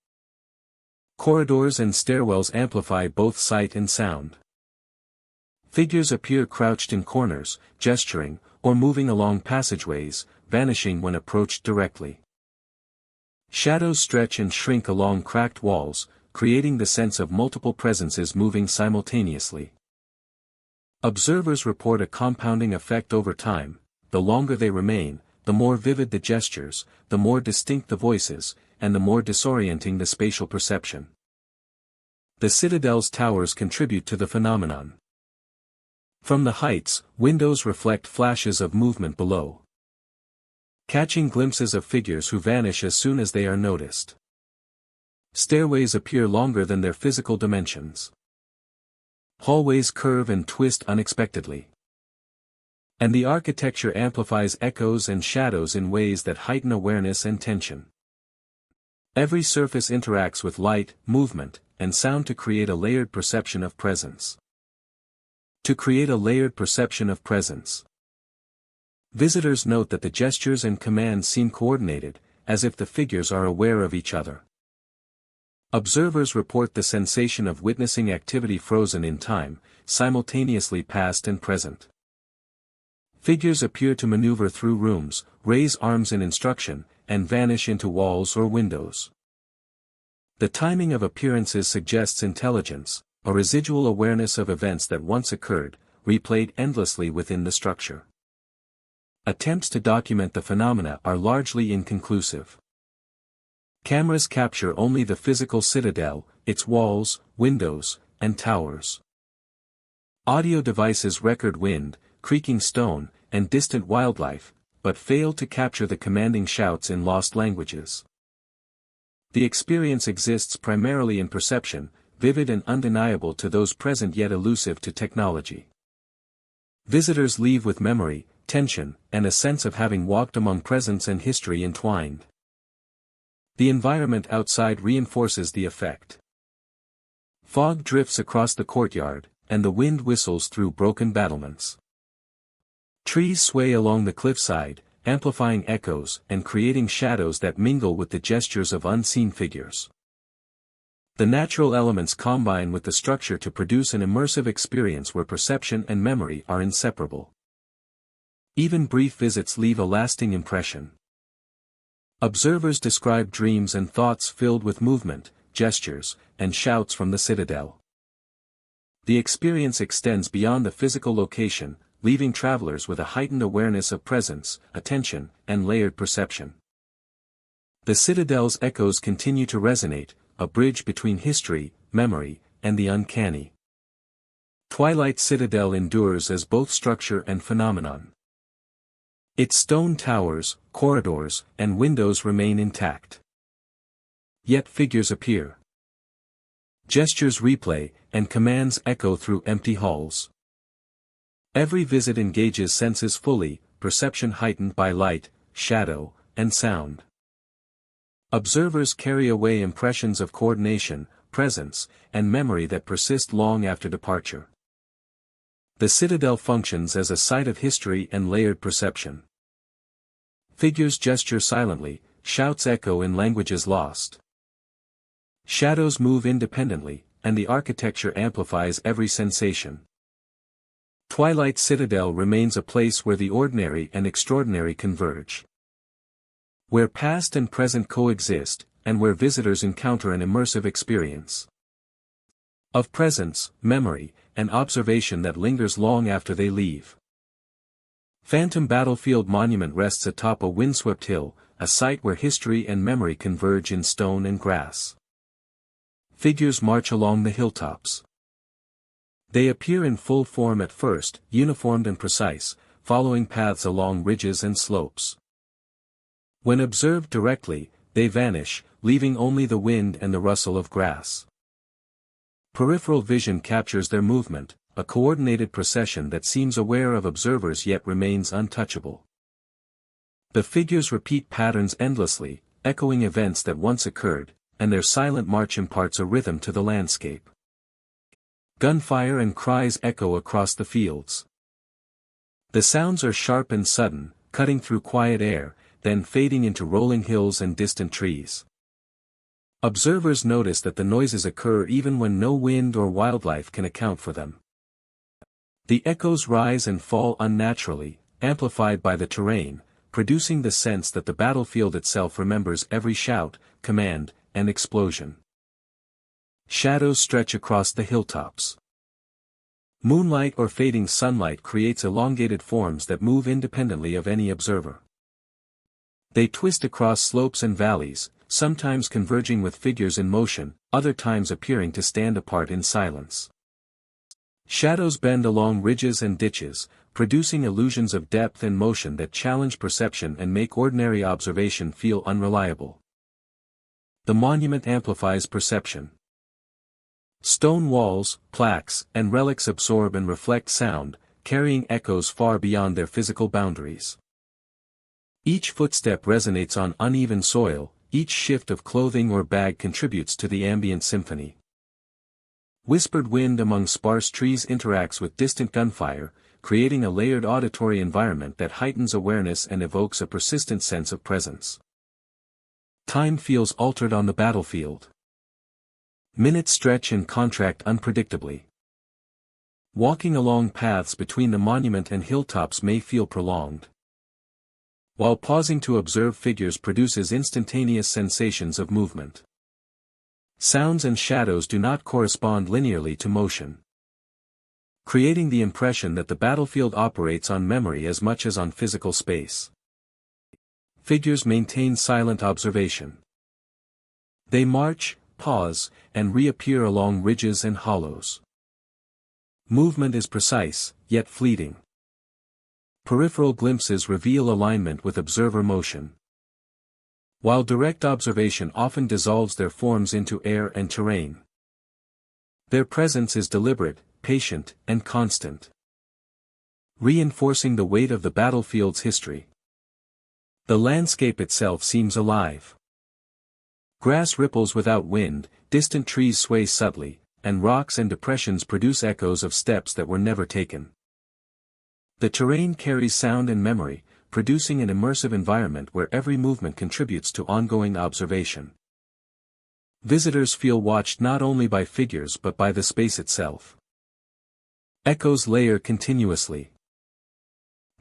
Corridors and stairwells amplify both sight and sound. Figures appear crouched in corners, gesturing, or moving along passageways, vanishing when approached directly. Shadows stretch and shrink along cracked walls, creating the sense of multiple presences moving simultaneously. Observers report a compounding effect over time. The longer they remain, the more vivid the gestures, the more distinct the voices, and the more disorienting the spatial perception. The citadel's towers contribute to the phenomenon. From the heights, windows reflect flashes of movement below, catching glimpses of figures who vanish as soon as they are noticed. Stairways appear longer than their physical dimensions. Hallways curve and twist unexpectedly. And the architecture amplifies echoes and shadows in ways that heighten awareness and tension. Every surface interacts with light, movement, and sound to create a layered perception of presence. To create a layered perception of presence. Visitors note that the gestures and commands seem coordinated, as if the figures are aware of each other. Observers report the sensation of witnessing activity frozen in time, simultaneously past and present. Figures appear to maneuver through rooms, raise arms in instruction, and vanish into walls or windows. The timing of appearances suggests intelligence, a residual awareness of events that once occurred, replayed endlessly within the structure. Attempts to document the phenomena are largely inconclusive. Cameras capture only the physical citadel, its walls, windows, and towers. Audio devices record wind, creaking stone, and distant wildlife, but fail to capture the commanding shouts in lost languages. The experience exists primarily in perception, vivid and undeniable to those present yet elusive to technology. Visitors leave with memory, tension, and a sense of having walked among presence and history entwined. The environment outside reinforces the effect. Fog drifts across the courtyard, and the wind whistles through broken battlements. Trees sway along the cliffside, amplifying echoes and creating shadows that mingle with the gestures of unseen figures. The natural elements combine with the structure to produce an immersive experience where perception and memory are inseparable. Even brief visits leave a lasting impression. Observers describe dreams and thoughts filled with movement, gestures, and shouts from the citadel. The experience extends beyond the physical location, leaving travelers with a heightened awareness of presence, attention, and layered perception. The citadel's echoes continue to resonate, a bridge between history, memory, and the uncanny. Twilight Citadel endures as both structure and phenomenon. Its stone towers, corridors, and windows remain intact. Yet figures appear. Gestures replay, and commands echo through empty halls. Every visit engages senses fully, perception heightened by light, shadow, and sound. Observers carry away impressions of coordination, presence, and memory that persist long after departure. The citadel functions as a site of history and layered perception. Figures gesture silently, shouts echo in languages lost. Shadows move independently, and the architecture amplifies every sensation. Twilight Citadel remains a place where the ordinary and extraordinary converge. Where past and present coexist, and where visitors encounter an immersive experience of presence, memory, and observation that lingers long after they leave. Phantom Battlefield Monument rests atop a windswept hill, a site where history and memory converge in stone and grass. Figures march along the hilltops. They appear in full form at first, uniformed and precise, following paths along ridges and slopes. When observed directly, they vanish, leaving only the wind and the rustle of grass. Peripheral vision captures their movement, a coordinated procession that seems aware of observers yet remains untouchable. The figures repeat patterns endlessly, echoing events that once occurred, and their silent march imparts a rhythm to the landscape. Gunfire and cries echo across the fields. The sounds are sharp and sudden, cutting through quiet air, then fading into rolling hills and distant trees. Observers notice that the noises occur even when no wind or wildlife can account for them. The echoes rise and fall unnaturally, amplified by the terrain, producing the sense that the battlefield itself remembers every shout, command, and explosion. Shadows stretch across the hilltops. Moonlight or fading sunlight creates elongated forms that move independently of any observer. They twist across slopes and valleys, sometimes converging with figures in motion, other times appearing to stand apart in silence. Shadows bend along ridges and ditches, producing illusions of depth and motion that challenge perception and make ordinary observation feel unreliable. The monument amplifies perception. Stone walls, plaques, and relics absorb and reflect sound, carrying echoes far beyond their physical boundaries. Each footstep resonates on uneven soil, each shift of clothing or bag contributes to the ambient symphony. Whispered wind among sparse trees interacts with distant gunfire, creating a layered auditory environment that heightens awareness and evokes a persistent sense of presence. Time feels altered on the battlefield. Minutes stretch and contract unpredictably. Walking along paths between the monument and hilltops may feel prolonged, while pausing to observe figures produces instantaneous sensations of movement. Sounds and shadows do not correspond linearly to motion, creating the impression that the battlefield operates on memory as much as on physical space. Figures maintain silent observation. They march, pause, and reappear along ridges and hollows. Movement is precise, yet fleeting. Peripheral glimpses reveal alignment with observer motion, while direct observation often dissolves their forms into air and terrain. Their presence is deliberate, patient, and constant, reinforcing the weight of the battlefield's history. The landscape itself seems alive. Grass ripples without wind, distant trees sway subtly, and rocks and depressions produce echoes of steps that were never taken. The terrain carries sound and memory, producing an immersive environment where every movement contributes to ongoing observation. Visitors feel watched not only by figures but by the space itself. Echoes layer continuously.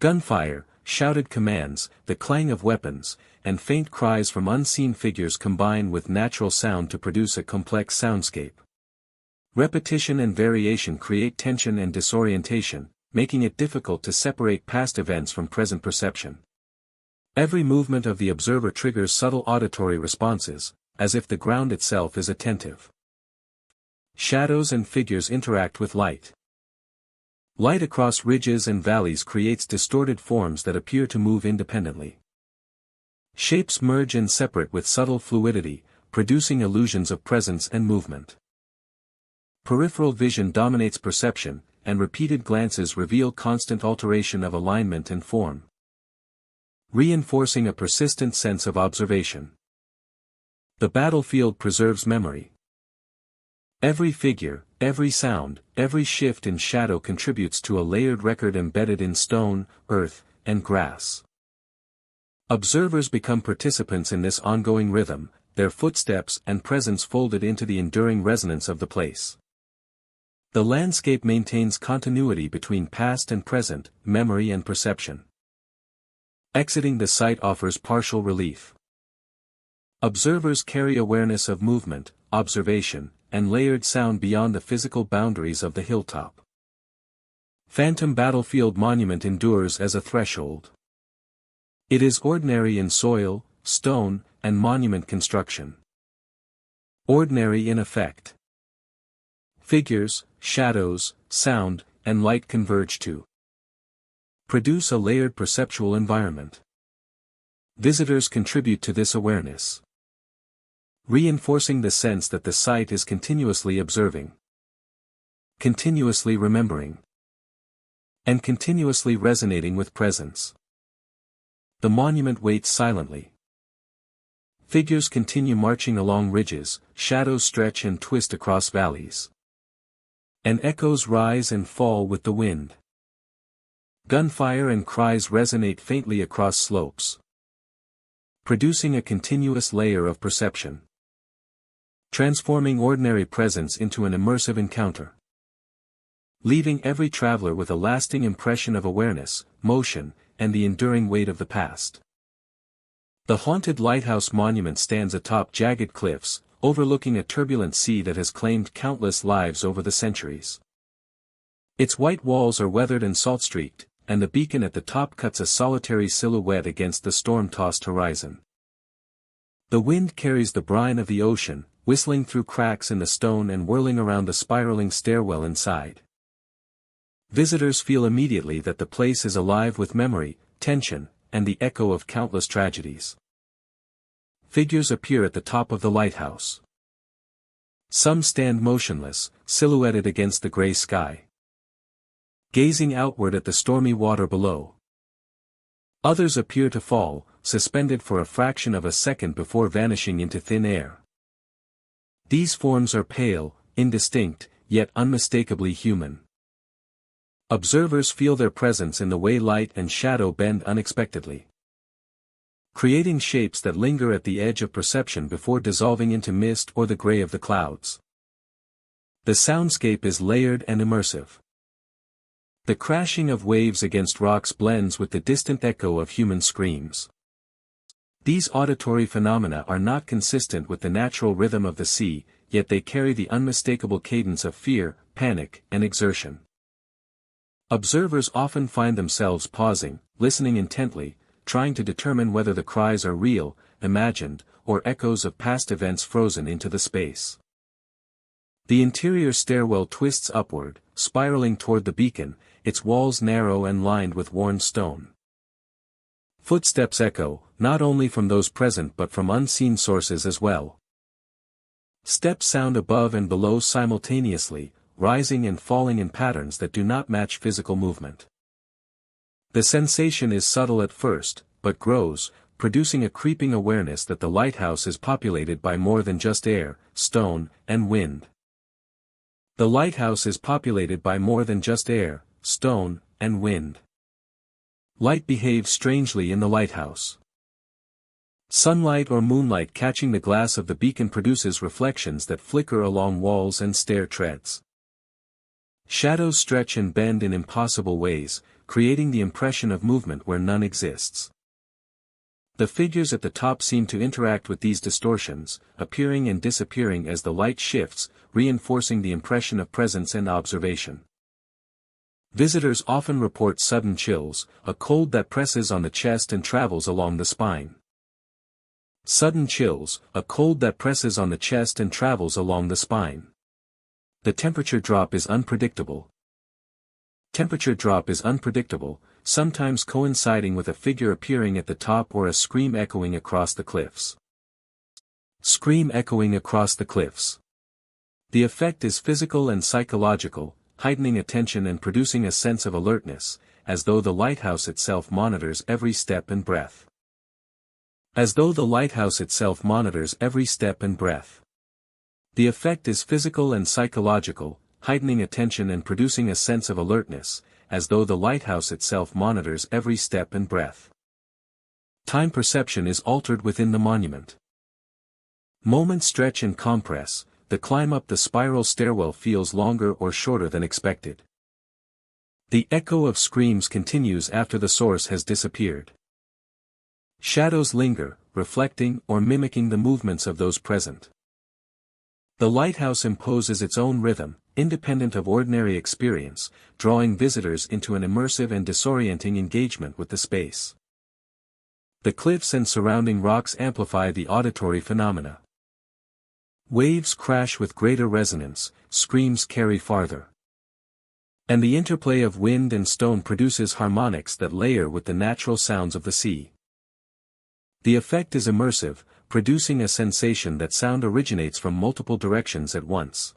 Gunfire, shouted commands, the clang of weapons, and faint cries from unseen figures combine with natural sound to produce a complex soundscape. Repetition and variation create tension and disorientation, making it difficult to separate past events from present perception. Every movement of the observer triggers subtle auditory responses, as if the ground itself is attentive. Shadows and figures interact with light. Light across ridges and valleys creates distorted forms that appear to move independently. Shapes merge and separate with subtle fluidity, producing illusions of presence and movement. Peripheral vision dominates perception, and repeated glances reveal constant alteration of alignment and form, reinforcing a persistent sense of observation. The battlefield preserves memory. Every figure, every sound, every shift in shadow contributes to a layered record embedded in stone, earth, and grass. Observers become participants in this ongoing rhythm, their footsteps and presence folded into the enduring resonance of the place. The landscape maintains continuity between past and present, memory and perception. Exiting the site offers partial relief. Observers carry awareness of movement, observation, and layered sound beyond the physical boundaries of the hilltop. Phantom Battlefield Monument endures as a threshold. It is ordinary in soil, stone, and monument construction. Ordinary in effect. Figures, shadows, sound, and light converge to produce a layered perceptual environment. Visitors contribute to this awareness, reinforcing the sense that the site is continuously observing, continuously remembering, and continuously resonating with presence. The monument waits silently. Figures continue marching along ridges, shadows stretch and twist across valleys, and echoes rise and fall with the wind. Gunfire and cries resonate faintly across slopes, producing a continuous layer of perception, transforming ordinary presence into an immersive encounter, leaving every traveler with a lasting impression of awareness, motion, and the enduring weight of the past. The haunted lighthouse monument stands atop jagged cliffs, overlooking a turbulent sea that has claimed countless lives over the centuries. Its white walls are weathered and salt-streaked, and the beacon at the top cuts a solitary silhouette against the storm-tossed horizon. The wind carries the brine of the ocean, whistling through cracks in the stone and whirling around the spiraling stairwell inside. Visitors feel immediately that the place is alive with memory, tension, and the echo of countless tragedies. Figures appear at the top of the lighthouse. Some stand motionless, silhouetted against the gray sky, gazing outward at the stormy water below. Others appear to fall, suspended for a fraction of a second before vanishing into thin air. These forms are pale, indistinct, yet unmistakably human. Observers feel their presence in the way light and shadow bend unexpectedly, creating shapes that linger at the edge of perception before dissolving into mist or the gray of the clouds. The soundscape is layered and immersive. The crashing of waves against rocks blends with the distant echo of human screams. These auditory phenomena are not consistent with the natural rhythm of the sea, yet they carry the unmistakable cadence of fear, panic, and exertion. Observers often find themselves pausing, listening intently, trying to determine whether the cries are real, imagined, or echoes of past events frozen into the space. The interior stairwell twists upward, spiraling toward the beacon, its walls narrow and lined with worn stone. Footsteps echo, not only from those present but from unseen sources as well. Steps sound above and below simultaneously, rising and falling in patterns that do not match physical movement. The sensation is subtle at first, but grows, producing a creeping awareness that the lighthouse is populated by more than just air, stone, and wind. The lighthouse is populated by more than just air, stone, and wind. Light behaves strangely in the lighthouse. Sunlight or moonlight catching the glass of the beacon produces reflections that flicker along walls and stair treads. Shadows stretch and bend in impossible ways, creating the impression of movement where none exists. The figures at the top seem to interact with these distortions, appearing and disappearing as the light shifts, reinforcing the impression of presence and observation. Visitors often report sudden chills, a cold that presses on the chest and travels along the spine. Sudden chills, a cold that presses on the chest and travels along the spine. The temperature drop is unpredictable. Temperature drop is unpredictable, sometimes coinciding with a figure appearing at the top or a scream echoing across the cliffs. Scream echoing across the cliffs. The effect is physical and psychological, heightening attention and producing a sense of alertness, as though the lighthouse itself monitors every step and breath. As though the lighthouse itself monitors every step and breath. The effect is physical and psychological, heightening attention and producing a sense of alertness, as though the lighthouse itself monitors every step and breath. Time perception is altered within the monument. Moments stretch and compress, the climb up the spiral stairwell feels longer or shorter than expected. The echo of screams continues after the source has disappeared. Shadows linger, reflecting or mimicking the movements of those present. The lighthouse imposes its own rhythm, independent of ordinary experience, drawing visitors into an immersive and disorienting engagement with the space. The cliffs and surrounding rocks amplify the auditory phenomena. Waves crash with greater resonance, screams carry farther. And the interplay of wind and stone produces harmonics that layer with the natural sounds of the sea. The effect is immersive, producing a sensation that sound originates from multiple directions at once.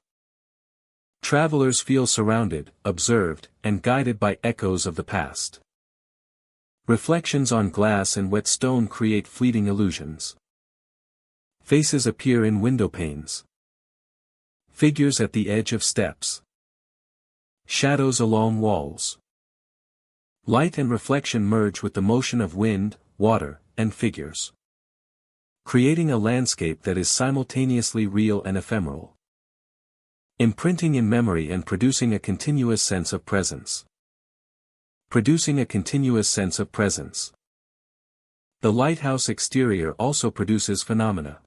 Travelers feel surrounded, observed, and guided by echoes of the past. Reflections on glass and wet stone create fleeting illusions. Faces appear in window panes. Figures at the edge of steps. Shadows along walls. Light and reflection merge with the motion of wind, water, and figures, creating a landscape that is simultaneously real and ephemeral, imprinting in memory and producing a continuous sense of presence. The lighthouse exterior also produces phenomena.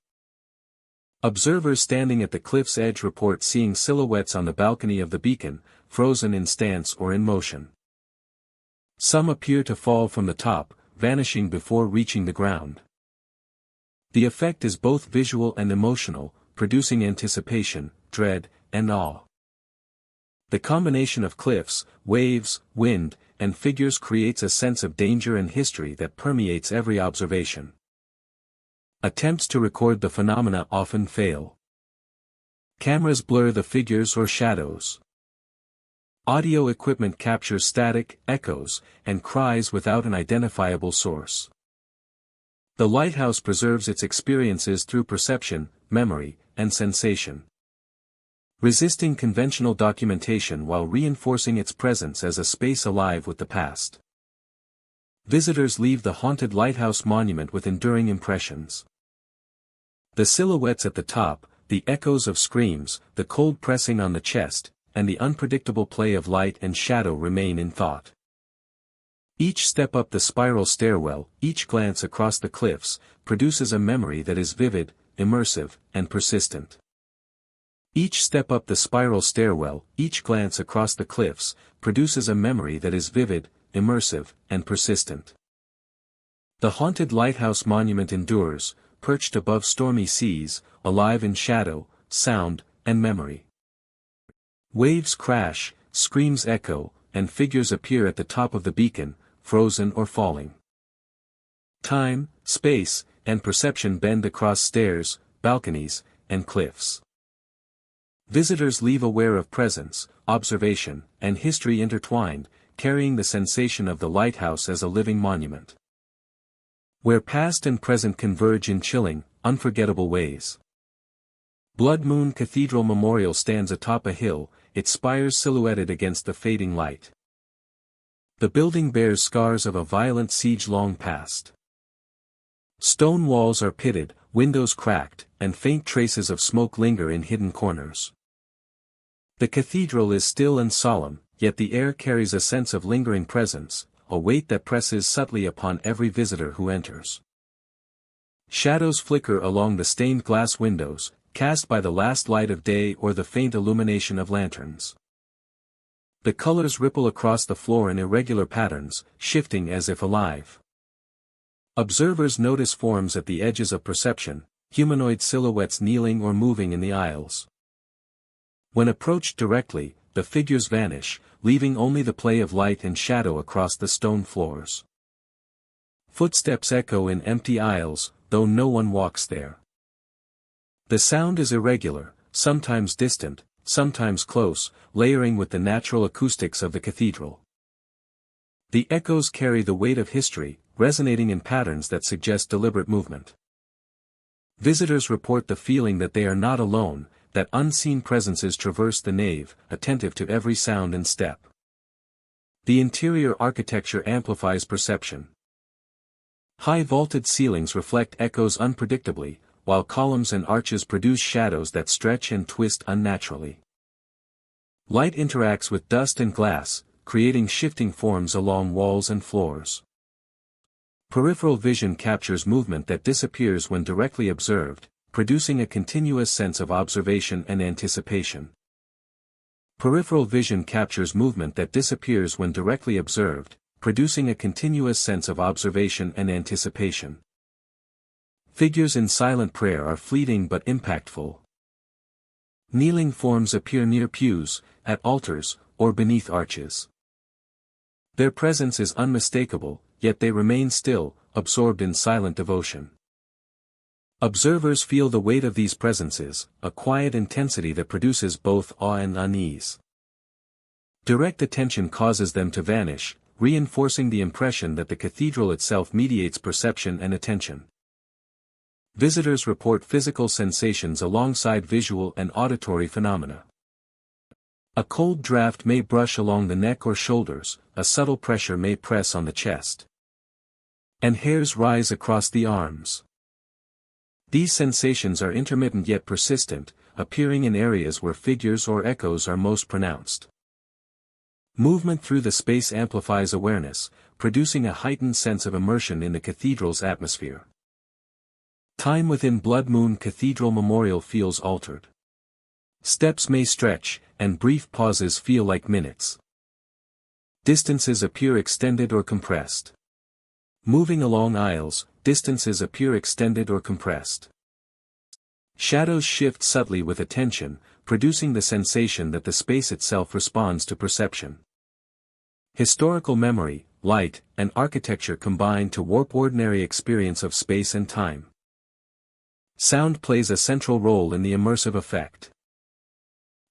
Observers standing at the cliff's edge report seeing silhouettes on the balcony of the beacon, frozen in stance or in motion. Some appear to fall from the top, vanishing before reaching the ground. The effect is both visual and emotional, producing anticipation, dread, and awe. The combination of cliffs, waves, wind, and figures creates a sense of danger and history that permeates every observation. Attempts to record the phenomena often fail. Cameras blur the figures or shadows. Audio equipment captures static, echoes, and cries without an identifiable source. The lighthouse preserves its experiences through perception, memory, and sensation, resisting conventional documentation while reinforcing its presence as a space alive with the past. Visitors leave the haunted lighthouse monument with enduring impressions. The silhouettes at the top, the echoes of screams, the cold pressing on the chest, and the unpredictable play of light and shadow remain in thought. Each step up the spiral stairwell, each glance across the cliffs, produces a memory that is vivid, immersive, and persistent. Each step up the spiral stairwell, each glance across the cliffs, produces a memory that is vivid, immersive, and persistent. The haunted lighthouse monument endures, perched above stormy seas, alive in shadow, sound, and memory. Waves crash, screams echo, and figures appear at the top of the beacon, frozen or falling. Time, space, and perception bend across stairs, balconies, and cliffs. Visitors leave aware of presence, observation, and history intertwined, carrying the sensation of the lighthouse as a living monument, where past and present converge in chilling, unforgettable ways. Blood Moon Cathedral Memorial stands atop a hill, its spires silhouetted against the fading light. The building bears scars of a violent siege long past. Stone walls are pitted, windows cracked, and faint traces of smoke linger in hidden corners. The cathedral is still and solemn, yet the air carries a sense of lingering presence, a weight that presses subtly upon every visitor who enters. Shadows flicker along the stained glass windows, cast by the last light of day or the faint illumination of lanterns. The colors ripple across the floor in irregular patterns, shifting as if alive. Observers notice forms at the edges of perception, humanoid silhouettes kneeling or moving in the aisles. When approached directly, the figures vanish, leaving only the play of light and shadow across the stone floors. Footsteps echo in empty aisles, though no one walks there. The sound is irregular, sometimes distant, sometimes close, layering with the natural acoustics of the cathedral. The echoes carry the weight of history, resonating in patterns that suggest deliberate movement. Visitors report the feeling that they are not alone, that unseen presences traverse the nave, attentive to every sound and step. The interior architecture amplifies perception. High vaulted ceilings reflect echoes unpredictably, while columns and arches produce shadows that stretch and twist unnaturally. Light interacts with dust and glass, creating shifting forms along walls and floors. Peripheral vision captures movement that disappears when directly observed, producing a continuous sense of observation and anticipation. Peripheral vision captures movement that disappears when directly observed, producing a continuous sense of observation and anticipation. Figures in silent prayer are fleeting but impactful. Kneeling forms appear near pews, at altars, or beneath arches. Their presence is unmistakable, yet they remain still, absorbed in silent devotion. Observers feel the weight of these presences, a quiet intensity that produces both awe and unease. Direct attention causes them to vanish, reinforcing the impression that the cathedral itself mediates perception and attention. Visitors report physical sensations alongside visual and auditory phenomena. A cold draft may brush along the neck or shoulders, a subtle pressure may press on the chest, and hairs rise across the arms. These sensations are intermittent yet persistent, appearing in areas where figures or echoes are most pronounced. Movement through the space amplifies awareness, producing a heightened sense of immersion in the cathedral's atmosphere. Time within Blood Moon Cathedral Memorial feels altered. Steps may stretch, and brief pauses feel like minutes. Distances appear extended or compressed. Moving along aisles, distances appear extended or compressed. Shadows shift subtly with attention, producing the sensation that the space itself responds to perception. Historical memory, light, and architecture combine to warp ordinary experience of space and time. Sound plays a central role in the immersive effect.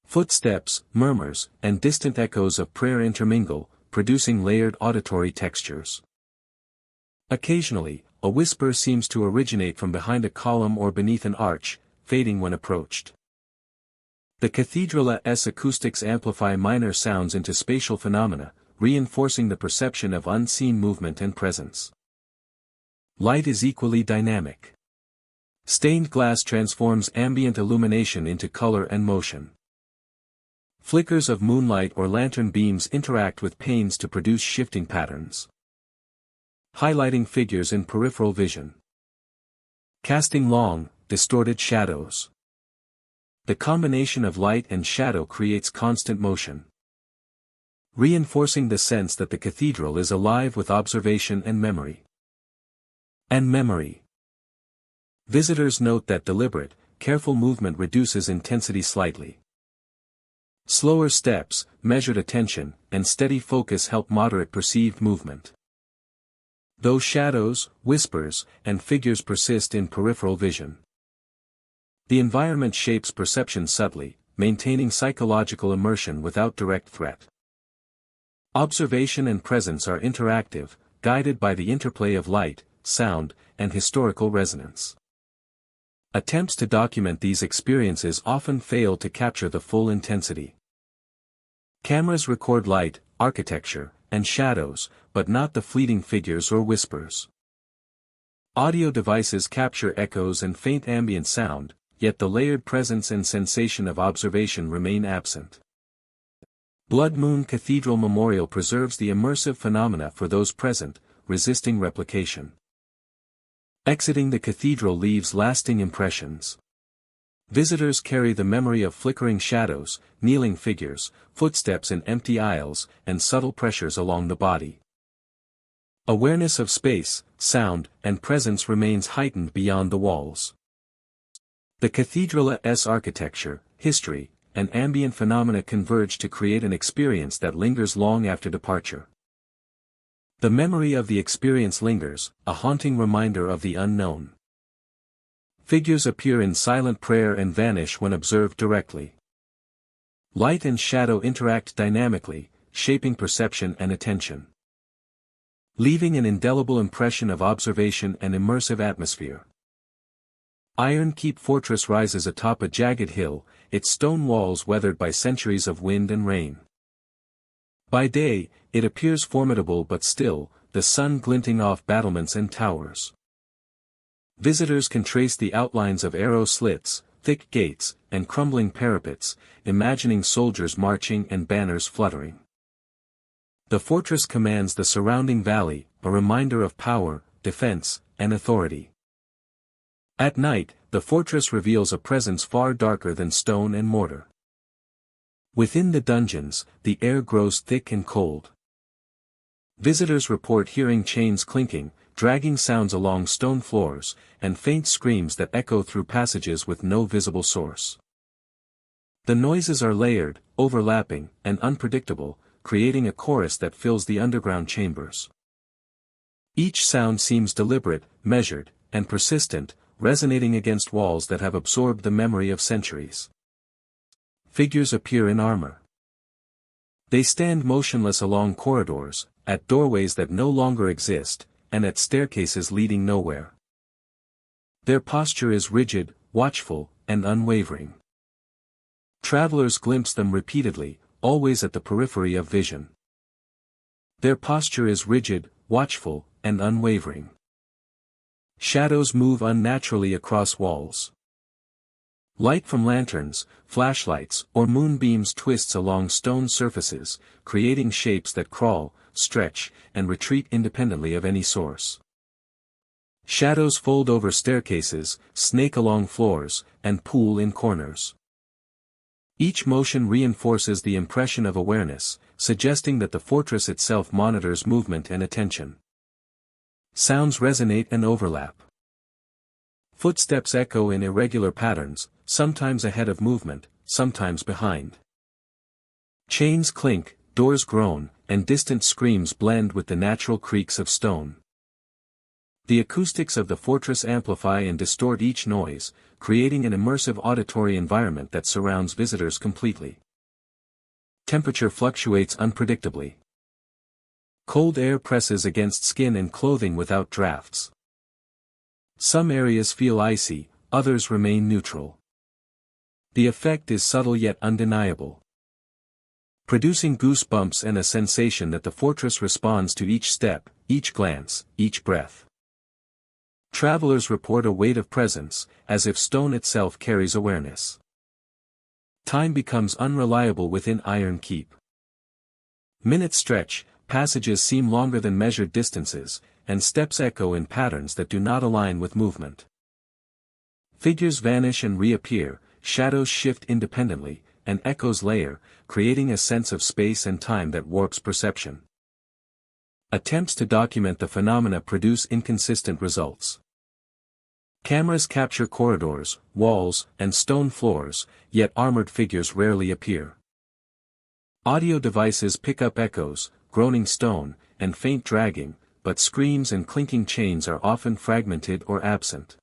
Footsteps, murmurs, and distant echoes of prayer intermingle, producing layered auditory textures. Occasionally, a whisper seems to originate from behind a column or beneath an arch, fading when approached. The cathedral's acoustics amplify minor sounds into spatial phenomena, reinforcing the perception of unseen movement and presence. Light is equally dynamic. Stained glass transforms ambient illumination into color and motion. Flickers of moonlight or lantern beams interact with panes to produce shifting patterns, highlighting figures in peripheral vision, casting long, distorted shadows. The combination of light and shadow creates constant motion, reinforcing the sense that the cathedral is alive with observation and memory. Visitors note that deliberate, careful movement reduces intensity slightly. Slower steps, measured attention, and steady focus help moderate perceived movement. Though shadows, whispers, and figures persist in peripheral vision, the environment shapes perception subtly, maintaining psychological immersion without direct threat. Observation and presence are interactive, guided by the interplay of light, sound, and historical resonance. Attempts to document these experiences often fail to capture the full intensity. Cameras record light, architecture, and shadows, but not the fleeting figures or whispers. Audio devices capture echoes and faint ambient sound, yet the layered presence and sensation of observation remain absent. Blood Moon Cathedral Memorial preserves the immersive phenomena for those present, resisting replication. Exiting the cathedral leaves lasting impressions. Visitors carry the memory of flickering shadows, kneeling figures, footsteps in empty aisles, and subtle pressures along the body. Awareness of space, sound, and presence remains heightened beyond the walls. The cathedral's architecture, history, and ambient phenomena converge to create an experience that lingers long after departure. The memory of the experience lingers, a haunting reminder of the unknown. Figures appear in silent prayer and vanish when observed directly. Light and shadow interact dynamically, shaping perception and attention, leaving an indelible impression of observation and immersive atmosphere. Iron Keep Fortress rises atop a jagged hill, its stone walls weathered by centuries of wind and rain. By day, it appears formidable but still, the sun glinting off battlements and towers. Visitors can trace the outlines of arrow slits, thick gates, and crumbling parapets, imagining soldiers marching and banners fluttering. The fortress commands the surrounding valley, a reminder of power, defense, and authority. At night, the fortress reveals a presence far darker than stone and mortar. Within the dungeons, the air grows thick and cold. Visitors report hearing chains clinking, dragging sounds along stone floors, and faint screams that echo through passages with no visible source. The noises are layered, overlapping, and unpredictable, creating a chorus that fills the underground chambers. Each sound seems deliberate, measured, and persistent, resonating against walls that have absorbed the memory of centuries. Figures appear in armor. They stand motionless along corridors, at doorways that no longer exist, and at staircases leading nowhere. Their posture is rigid, watchful, and unwavering. Travelers glimpse them repeatedly, always at the periphery of vision. Their posture is rigid, watchful, and unwavering. Shadows move unnaturally across walls. Light from lanterns, flashlights, or moonbeams twists along stone surfaces, creating shapes that crawl, stretch, and retreat independently of any source. Shadows fold over staircases, snake along floors, and pool in corners. Each motion reinforces the impression of awareness, suggesting that the fortress itself monitors movement and attention. Sounds resonate and overlap. Footsteps echo in irregular patterns, sometimes ahead of movement, sometimes behind. Chains clink, doors groan, and distant screams blend with the natural creaks of stone. The acoustics of the fortress amplify and distort each noise, creating an immersive auditory environment that surrounds visitors completely. Temperature fluctuates unpredictably. Cold air presses against skin and clothing without drafts. Some areas feel icy, others remain neutral. The effect is subtle yet undeniable, producing goosebumps and a sensation that the fortress responds to each step, each glance, each breath. Travelers report a weight of presence, as if stone itself carries awareness. Time becomes unreliable within Iron Keep. Minutes stretch, passages seem longer than measured distances, and steps echo in patterns that do not align with movement. Figures vanish and reappear, shadows shift independently, and echoes layer, creating a sense of space and time that warps perception. Attempts to document the phenomena produce inconsistent results. Cameras capture corridors, walls, and stone floors, yet armored figures rarely appear. Audio devices pick up echoes, groaning stone, and faint dragging, but screams and clinking chains are often fragmented or absent.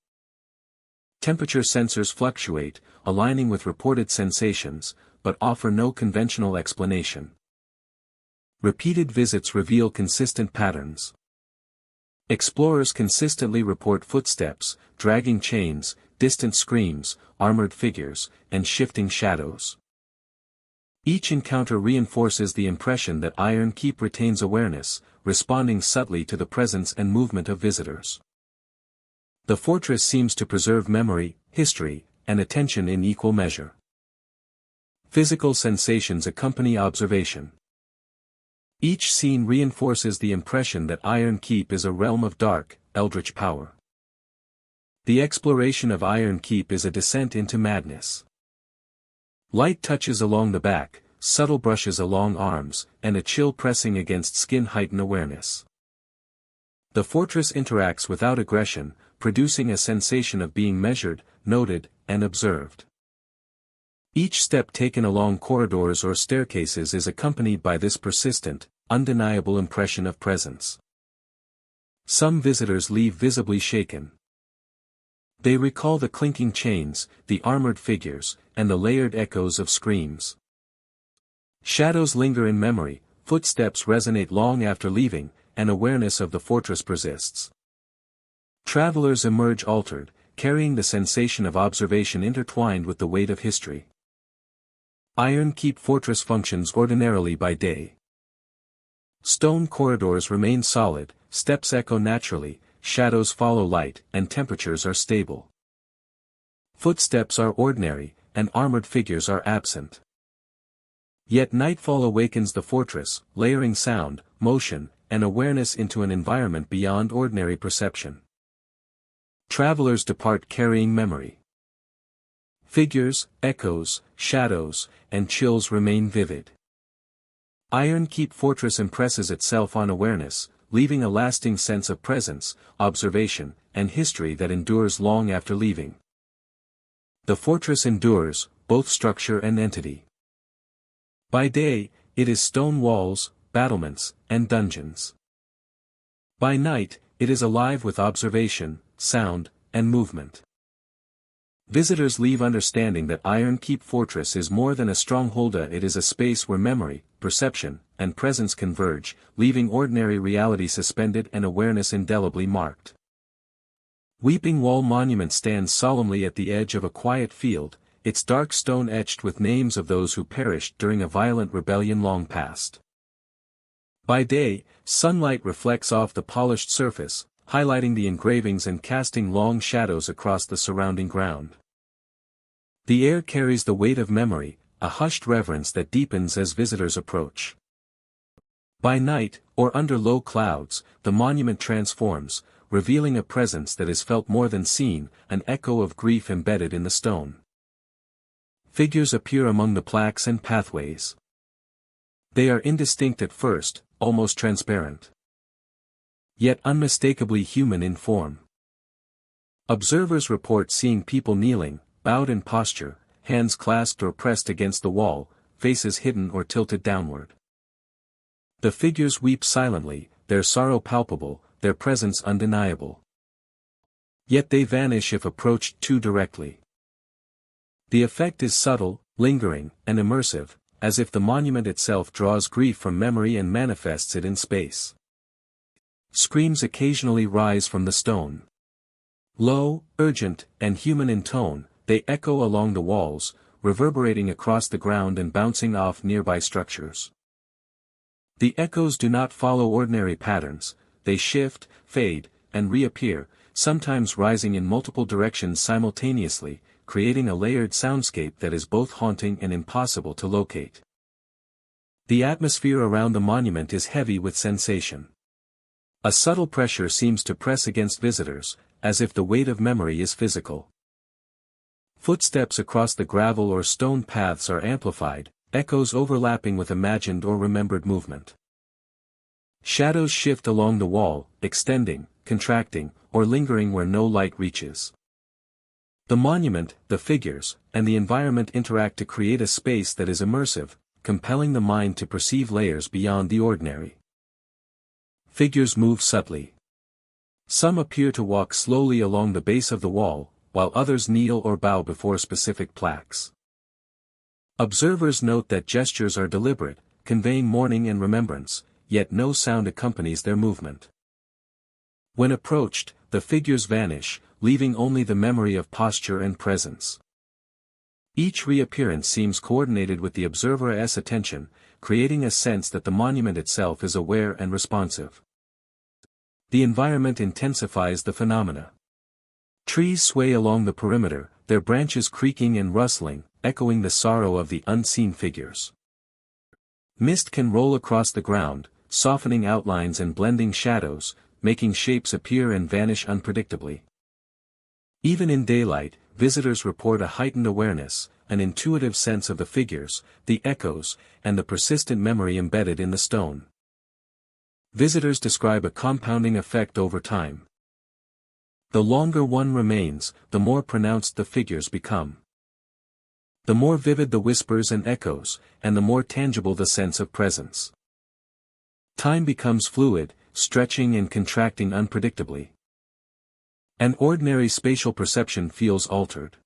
Temperature sensors fluctuate, aligning with reported sensations, but offer no conventional explanation. Repeated visits reveal consistent patterns. Explorers consistently report footsteps, dragging chains, distant screams, armored figures, and shifting shadows. Each encounter reinforces the impression that Iron Keep retains awareness, responding subtly to the presence and movement of visitors. The fortress seems to preserve memory, history, and attention in equal measure. Physical sensations accompany observation. Each scene reinforces the impression that Iron Keep is a realm of dark, eldritch power. The exploration of Iron Keep is a descent into madness. Light touches along the back, subtle brushes along arms, and a chill pressing against skin heighten awareness. The fortress interacts without aggression, producing a sensation of being measured, noted, and observed. Each step taken along corridors or staircases is accompanied by this persistent, undeniable impression of presence. Some visitors leave visibly shaken. They recall the clinking chains, the armored figures, and the layered echoes of screams. Shadows linger in memory, footsteps resonate long after leaving, and awareness of the fortress persists. Travelers emerge altered, carrying the sensation of observation intertwined with the weight of history. Iron Keep Fortress functions ordinarily by day. Stone corridors remain solid, steps echo naturally, shadows follow light, and temperatures are stable. Footsteps are ordinary, and armored figures are absent. Yet nightfall awakens the fortress, layering sound, motion, and awareness into an environment beyond ordinary perception. Travelers depart carrying memory. Figures, echoes, shadows, and chills remain vivid. Iron Keep Fortress impresses itself on awareness, leaving a lasting sense of presence, observation, and history that endures long after leaving. The fortress endures, both structure and entity. By day, it is stone walls, battlements, and dungeons. By night, it is alive with observation, sound, and movement. Visitors leave understanding that Iron Keep Fortress is more than a stronghold, it is a space where memory, perception, and presence converge, leaving ordinary reality suspended and awareness indelibly marked. Weeping Wall Monument stands solemnly at the edge of a quiet field, its dark stone etched with names of those who perished during a violent rebellion long past. By day, sunlight reflects off the polished surface, highlighting the engravings and casting long shadows across the surrounding ground. The air carries the weight of memory, a hushed reverence that deepens as visitors approach. By night, or under low clouds, the monument transforms, revealing a presence that is felt more than seen, an echo of grief embedded in the stone. Figures appear among the plaques and pathways. They are indistinct at first, almost transparent. Yet unmistakably human in form. Observers report seeing people kneeling, bowed in posture, hands clasped or pressed against the wall, faces hidden or tilted downward. The figures weep silently, their sorrow palpable, their presence undeniable. Yet they vanish if approached too directly. The effect is subtle, lingering, and immersive, as if the monument itself draws grief from memory and manifests it in space. Screams occasionally rise from the stone. Low, urgent, and human in tone, they echo along the walls, reverberating across the ground and bouncing off nearby structures. The echoes do not follow ordinary patterns, they shift, fade, and reappear, sometimes rising in multiple directions simultaneously, creating a layered soundscape that is both haunting and impossible to locate. The atmosphere around the monument is heavy with sensation. A subtle pressure seems to press against visitors, as if the weight of memory is physical. Footsteps across the gravel or stone paths are amplified, echoes overlapping with imagined or remembered movement. Shadows shift along the wall, extending, contracting, or lingering where no light reaches. The monument, the figures, and the environment interact to create a space that is immersive, compelling the mind to perceive layers beyond the ordinary. Figures move subtly. Some appear to walk slowly along the base of the wall, while others kneel or bow before specific plaques. Observers note that gestures are deliberate, conveying mourning and remembrance, yet no sound accompanies their movement. When approached, the figures vanish, leaving only the memory of posture and presence. Each reappearance seems coordinated with the observer's attention, creating a sense that the monument itself is aware and responsive. The environment intensifies the phenomena. Trees sway along the perimeter, their branches creaking and rustling, echoing the sorrow of the unseen figures. Mist can roll across the ground, softening outlines and blending shadows, making shapes appear and vanish unpredictably. Even in daylight, visitors report a heightened awareness, an intuitive sense of the figures, the echoes, and the persistent memory embedded in the stone. Visitors describe a compounding effect over time. The longer one remains, the more pronounced the figures become. The more vivid the whispers and echoes, and the more tangible the sense of presence. Time becomes fluid, stretching and contracting unpredictably. An ordinary spatial perception feels altered.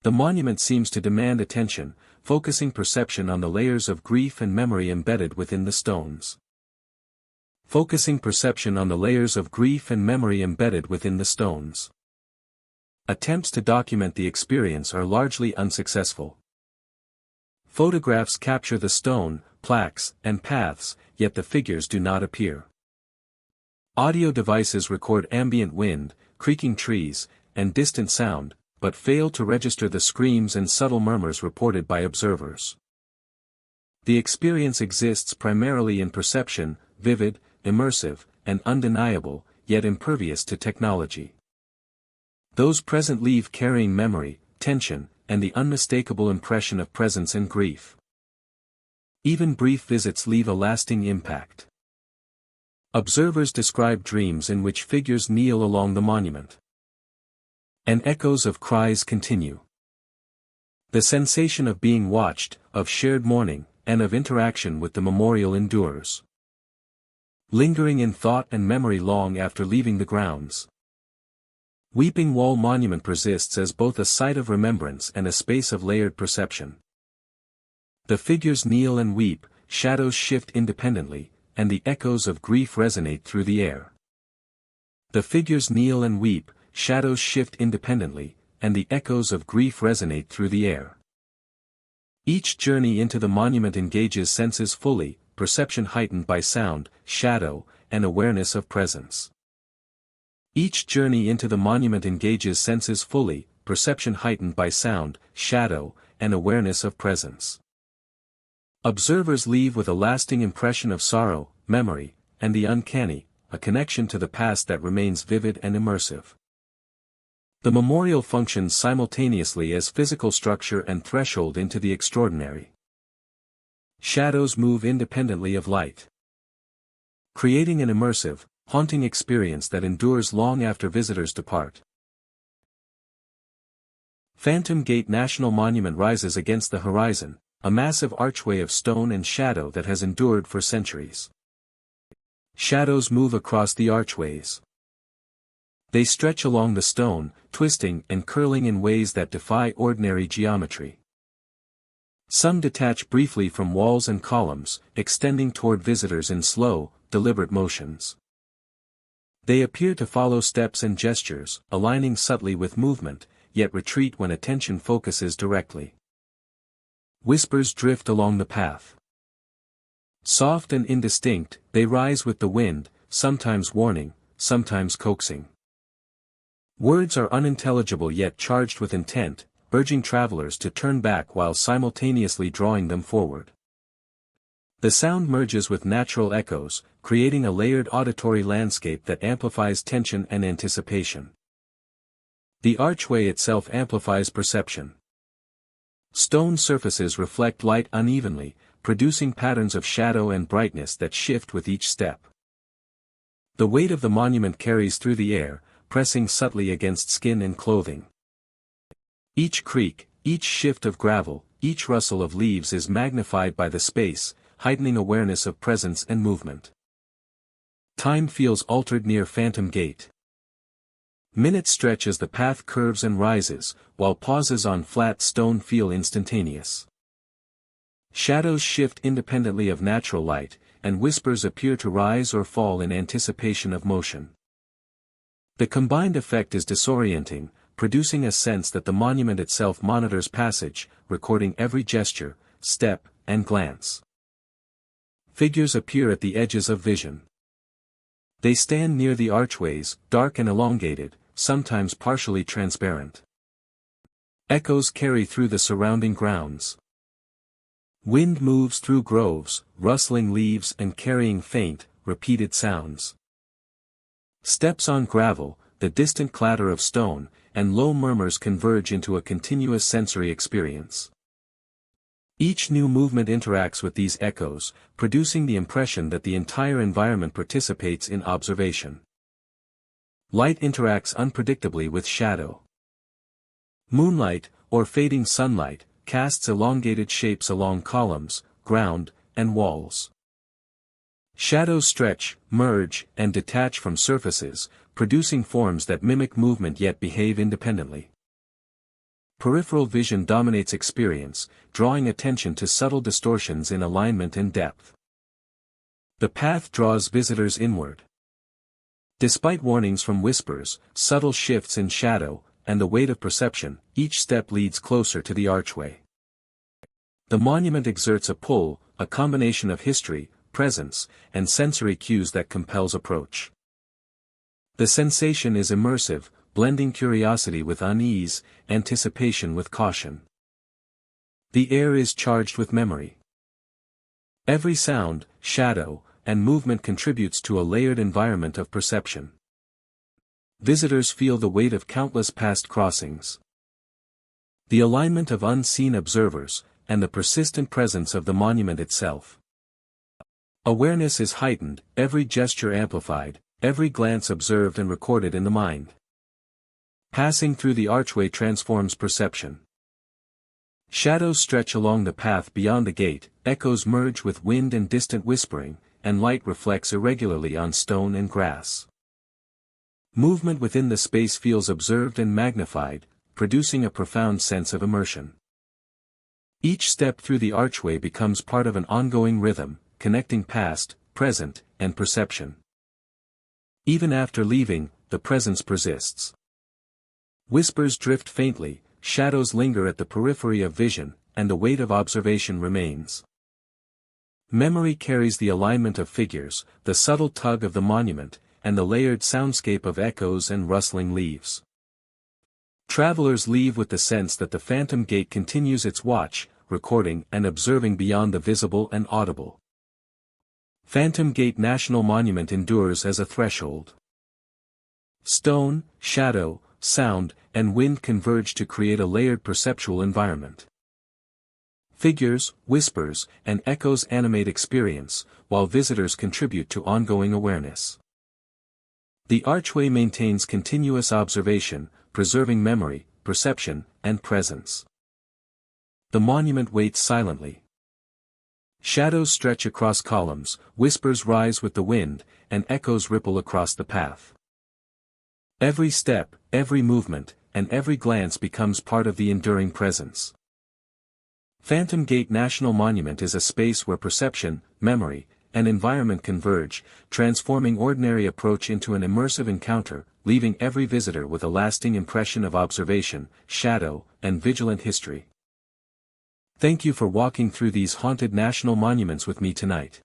The monument seems to demand attention, focusing perception on the layers of grief and memory embedded within the stones. Focusing perception on the layers of grief and memory embedded within the stones. Attempts to document the experience are largely unsuccessful. Photographs capture the stone, plaques, and paths, yet the figures do not appear. Audio devices record ambient wind, creaking trees, and distant sound, but fail to register the screams and subtle murmurs reported by observers. The experience exists primarily in perception, vivid, immersive, and undeniable, yet impervious to technology. Those present leave carrying memory, tension, and the unmistakable impression of presence and grief. Even brief visits leave a lasting impact. Observers describe dreams in which figures kneel along the monument. And echoes of cries continue. The sensation of being watched, of shared mourning, and of interaction with the memorial endures. Lingering in thought and memory long after leaving the grounds. Weeping Wall Monument persists as both a site of remembrance and a space of layered perception. The figures kneel and weep, shadows shift independently, and the echoes of grief resonate through the air. The figures kneel and weep, shadows shift independently, and the echoes of grief resonate through the air. Each journey into the monument engages senses fully, perception heightened by sound, shadow, and awareness of presence. Each journey into the monument engages senses fully, perception heightened by sound, shadow, and awareness of presence. Observers leave with a lasting impression of sorrow, memory, and the uncanny, a connection to the past that remains vivid and immersive. The memorial functions simultaneously as physical structure and threshold into the extraordinary. Shadows move independently of light, creating an immersive, haunting experience that endures long after visitors depart. Phantom Gate National Monument rises against the horizon, a massive archway of stone and shadow that has endured for centuries. Shadows move across the archways. They stretch along the stone, twisting and curling in ways that defy ordinary geometry. Some detach briefly from walls and columns, extending toward visitors in slow, deliberate motions. They appear to follow steps and gestures, aligning subtly with movement, yet retreat when attention focuses directly. Whispers drift along the path. Soft and indistinct, they rise with the wind, sometimes warning, sometimes coaxing. Words are unintelligible yet charged with intent, urging travelers to turn back while simultaneously drawing them forward. The sound merges with natural echoes, creating a layered auditory landscape that amplifies tension and anticipation. The archway itself amplifies perception. Stone surfaces reflect light unevenly, producing patterns of shadow and brightness that shift with each step. The weight of the monument carries through the air, pressing subtly against skin and clothing. Each creak, each shift of gravel, each rustle of leaves is magnified by the space, heightening awareness of presence and movement. Time feels altered near Phantom Gate. Minutes stretch as the path curves and rises, while pauses on flat stone feel instantaneous. Shadows shift independently of natural light, and whispers appear to rise or fall in anticipation of motion. The combined effect is disorienting, producing a sense that the monument itself monitors passage, recording every gesture, step, and glance. Figures appear at the edges of vision. They stand near the archways, dark and elongated, sometimes partially transparent. Echoes carry through the surrounding grounds. Wind moves through groves, rustling leaves and carrying faint, repeated sounds. Steps on gravel, the distant clatter of stone, and low murmurs converge into a continuous sensory experience. Each new movement interacts with these echoes, producing the impression that the entire environment participates in observation. Light interacts unpredictably with shadow. Moonlight, or fading sunlight, casts elongated shapes along columns, ground, and walls. Shadows stretch, merge, and detach from surfaces, producing forms that mimic movement yet behave independently. Peripheral vision dominates experience, drawing attention to subtle distortions in alignment and depth. The path draws visitors inward. Despite warnings from whispers, subtle shifts in shadow, and the weight of perception, each step leads closer to the archway. The monument exerts a pull, a combination of history, presence, and sensory cues that compels approach. The sensation is immersive, blending curiosity with unease, anticipation with caution. The air is charged with memory. Every sound, shadow, and movement contributes to a layered environment of perception. Visitors feel the weight of countless past crossings. The alignment of unseen observers, and the persistent presence of the monument itself. Awareness is heightened, every gesture amplified, every glance observed and recorded in the mind. Passing through the archway transforms perception. Shadows stretch along the path beyond the gate, echoes merge with wind and distant whispering, and light reflects irregularly on stone and grass. Movement within the space feels observed and magnified, producing a profound sense of immersion. Each step through the archway becomes part of an ongoing rhythm, connecting past, present, and perception. Even after leaving, the presence persists. Whispers drift faintly, shadows linger at the periphery of vision, and the weight of observation remains. Memory carries the alignment of figures, the subtle tug of the monument, and the layered soundscape of echoes and rustling leaves. Travelers leave with the sense that the Phantom Gate continues its watch, recording and observing beyond the visible and audible. Phantom Gate National Monument endures as a threshold. Stone, shadow, sound, and wind converge to create a layered perceptual environment. Figures, whispers, and echoes animate experience, while visitors contribute to ongoing awareness. The archway maintains continuous observation, preserving memory, perception, and presence. The monument waits silently. Shadows stretch across columns, whispers rise with the wind, and echoes ripple across the path. Every step, every movement, and every glance becomes part of the enduring presence. Phantom Gate National Monument is a space where perception, memory, and environment converge, transforming ordinary approach into an immersive encounter, leaving every visitor with a lasting impression of observation, shadow, and vigilant history. Thank you for walking through these haunted national monuments with me tonight.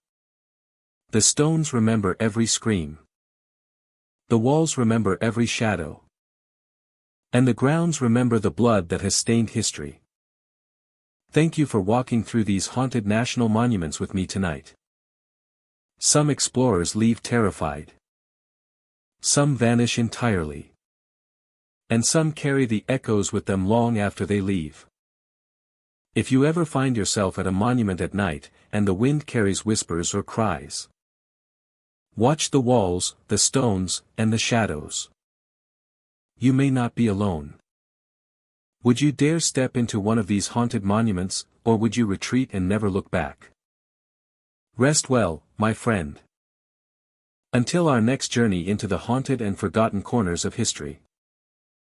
The stones remember every scream. The walls remember every shadow. And the grounds remember the blood that has stained history. Thank you for walking through these haunted national monuments with me tonight. Some explorers leave terrified. Some vanish entirely. And some carry the echoes with them long after they leave. If you ever find yourself at a monument at night, and the wind carries whispers or cries, watch the walls, the stones, and the shadows. You may not be alone. Would you dare step into one of these haunted monuments, or would you retreat and never look back? Rest well, my friend. Until our next journey into the haunted and forgotten corners of history.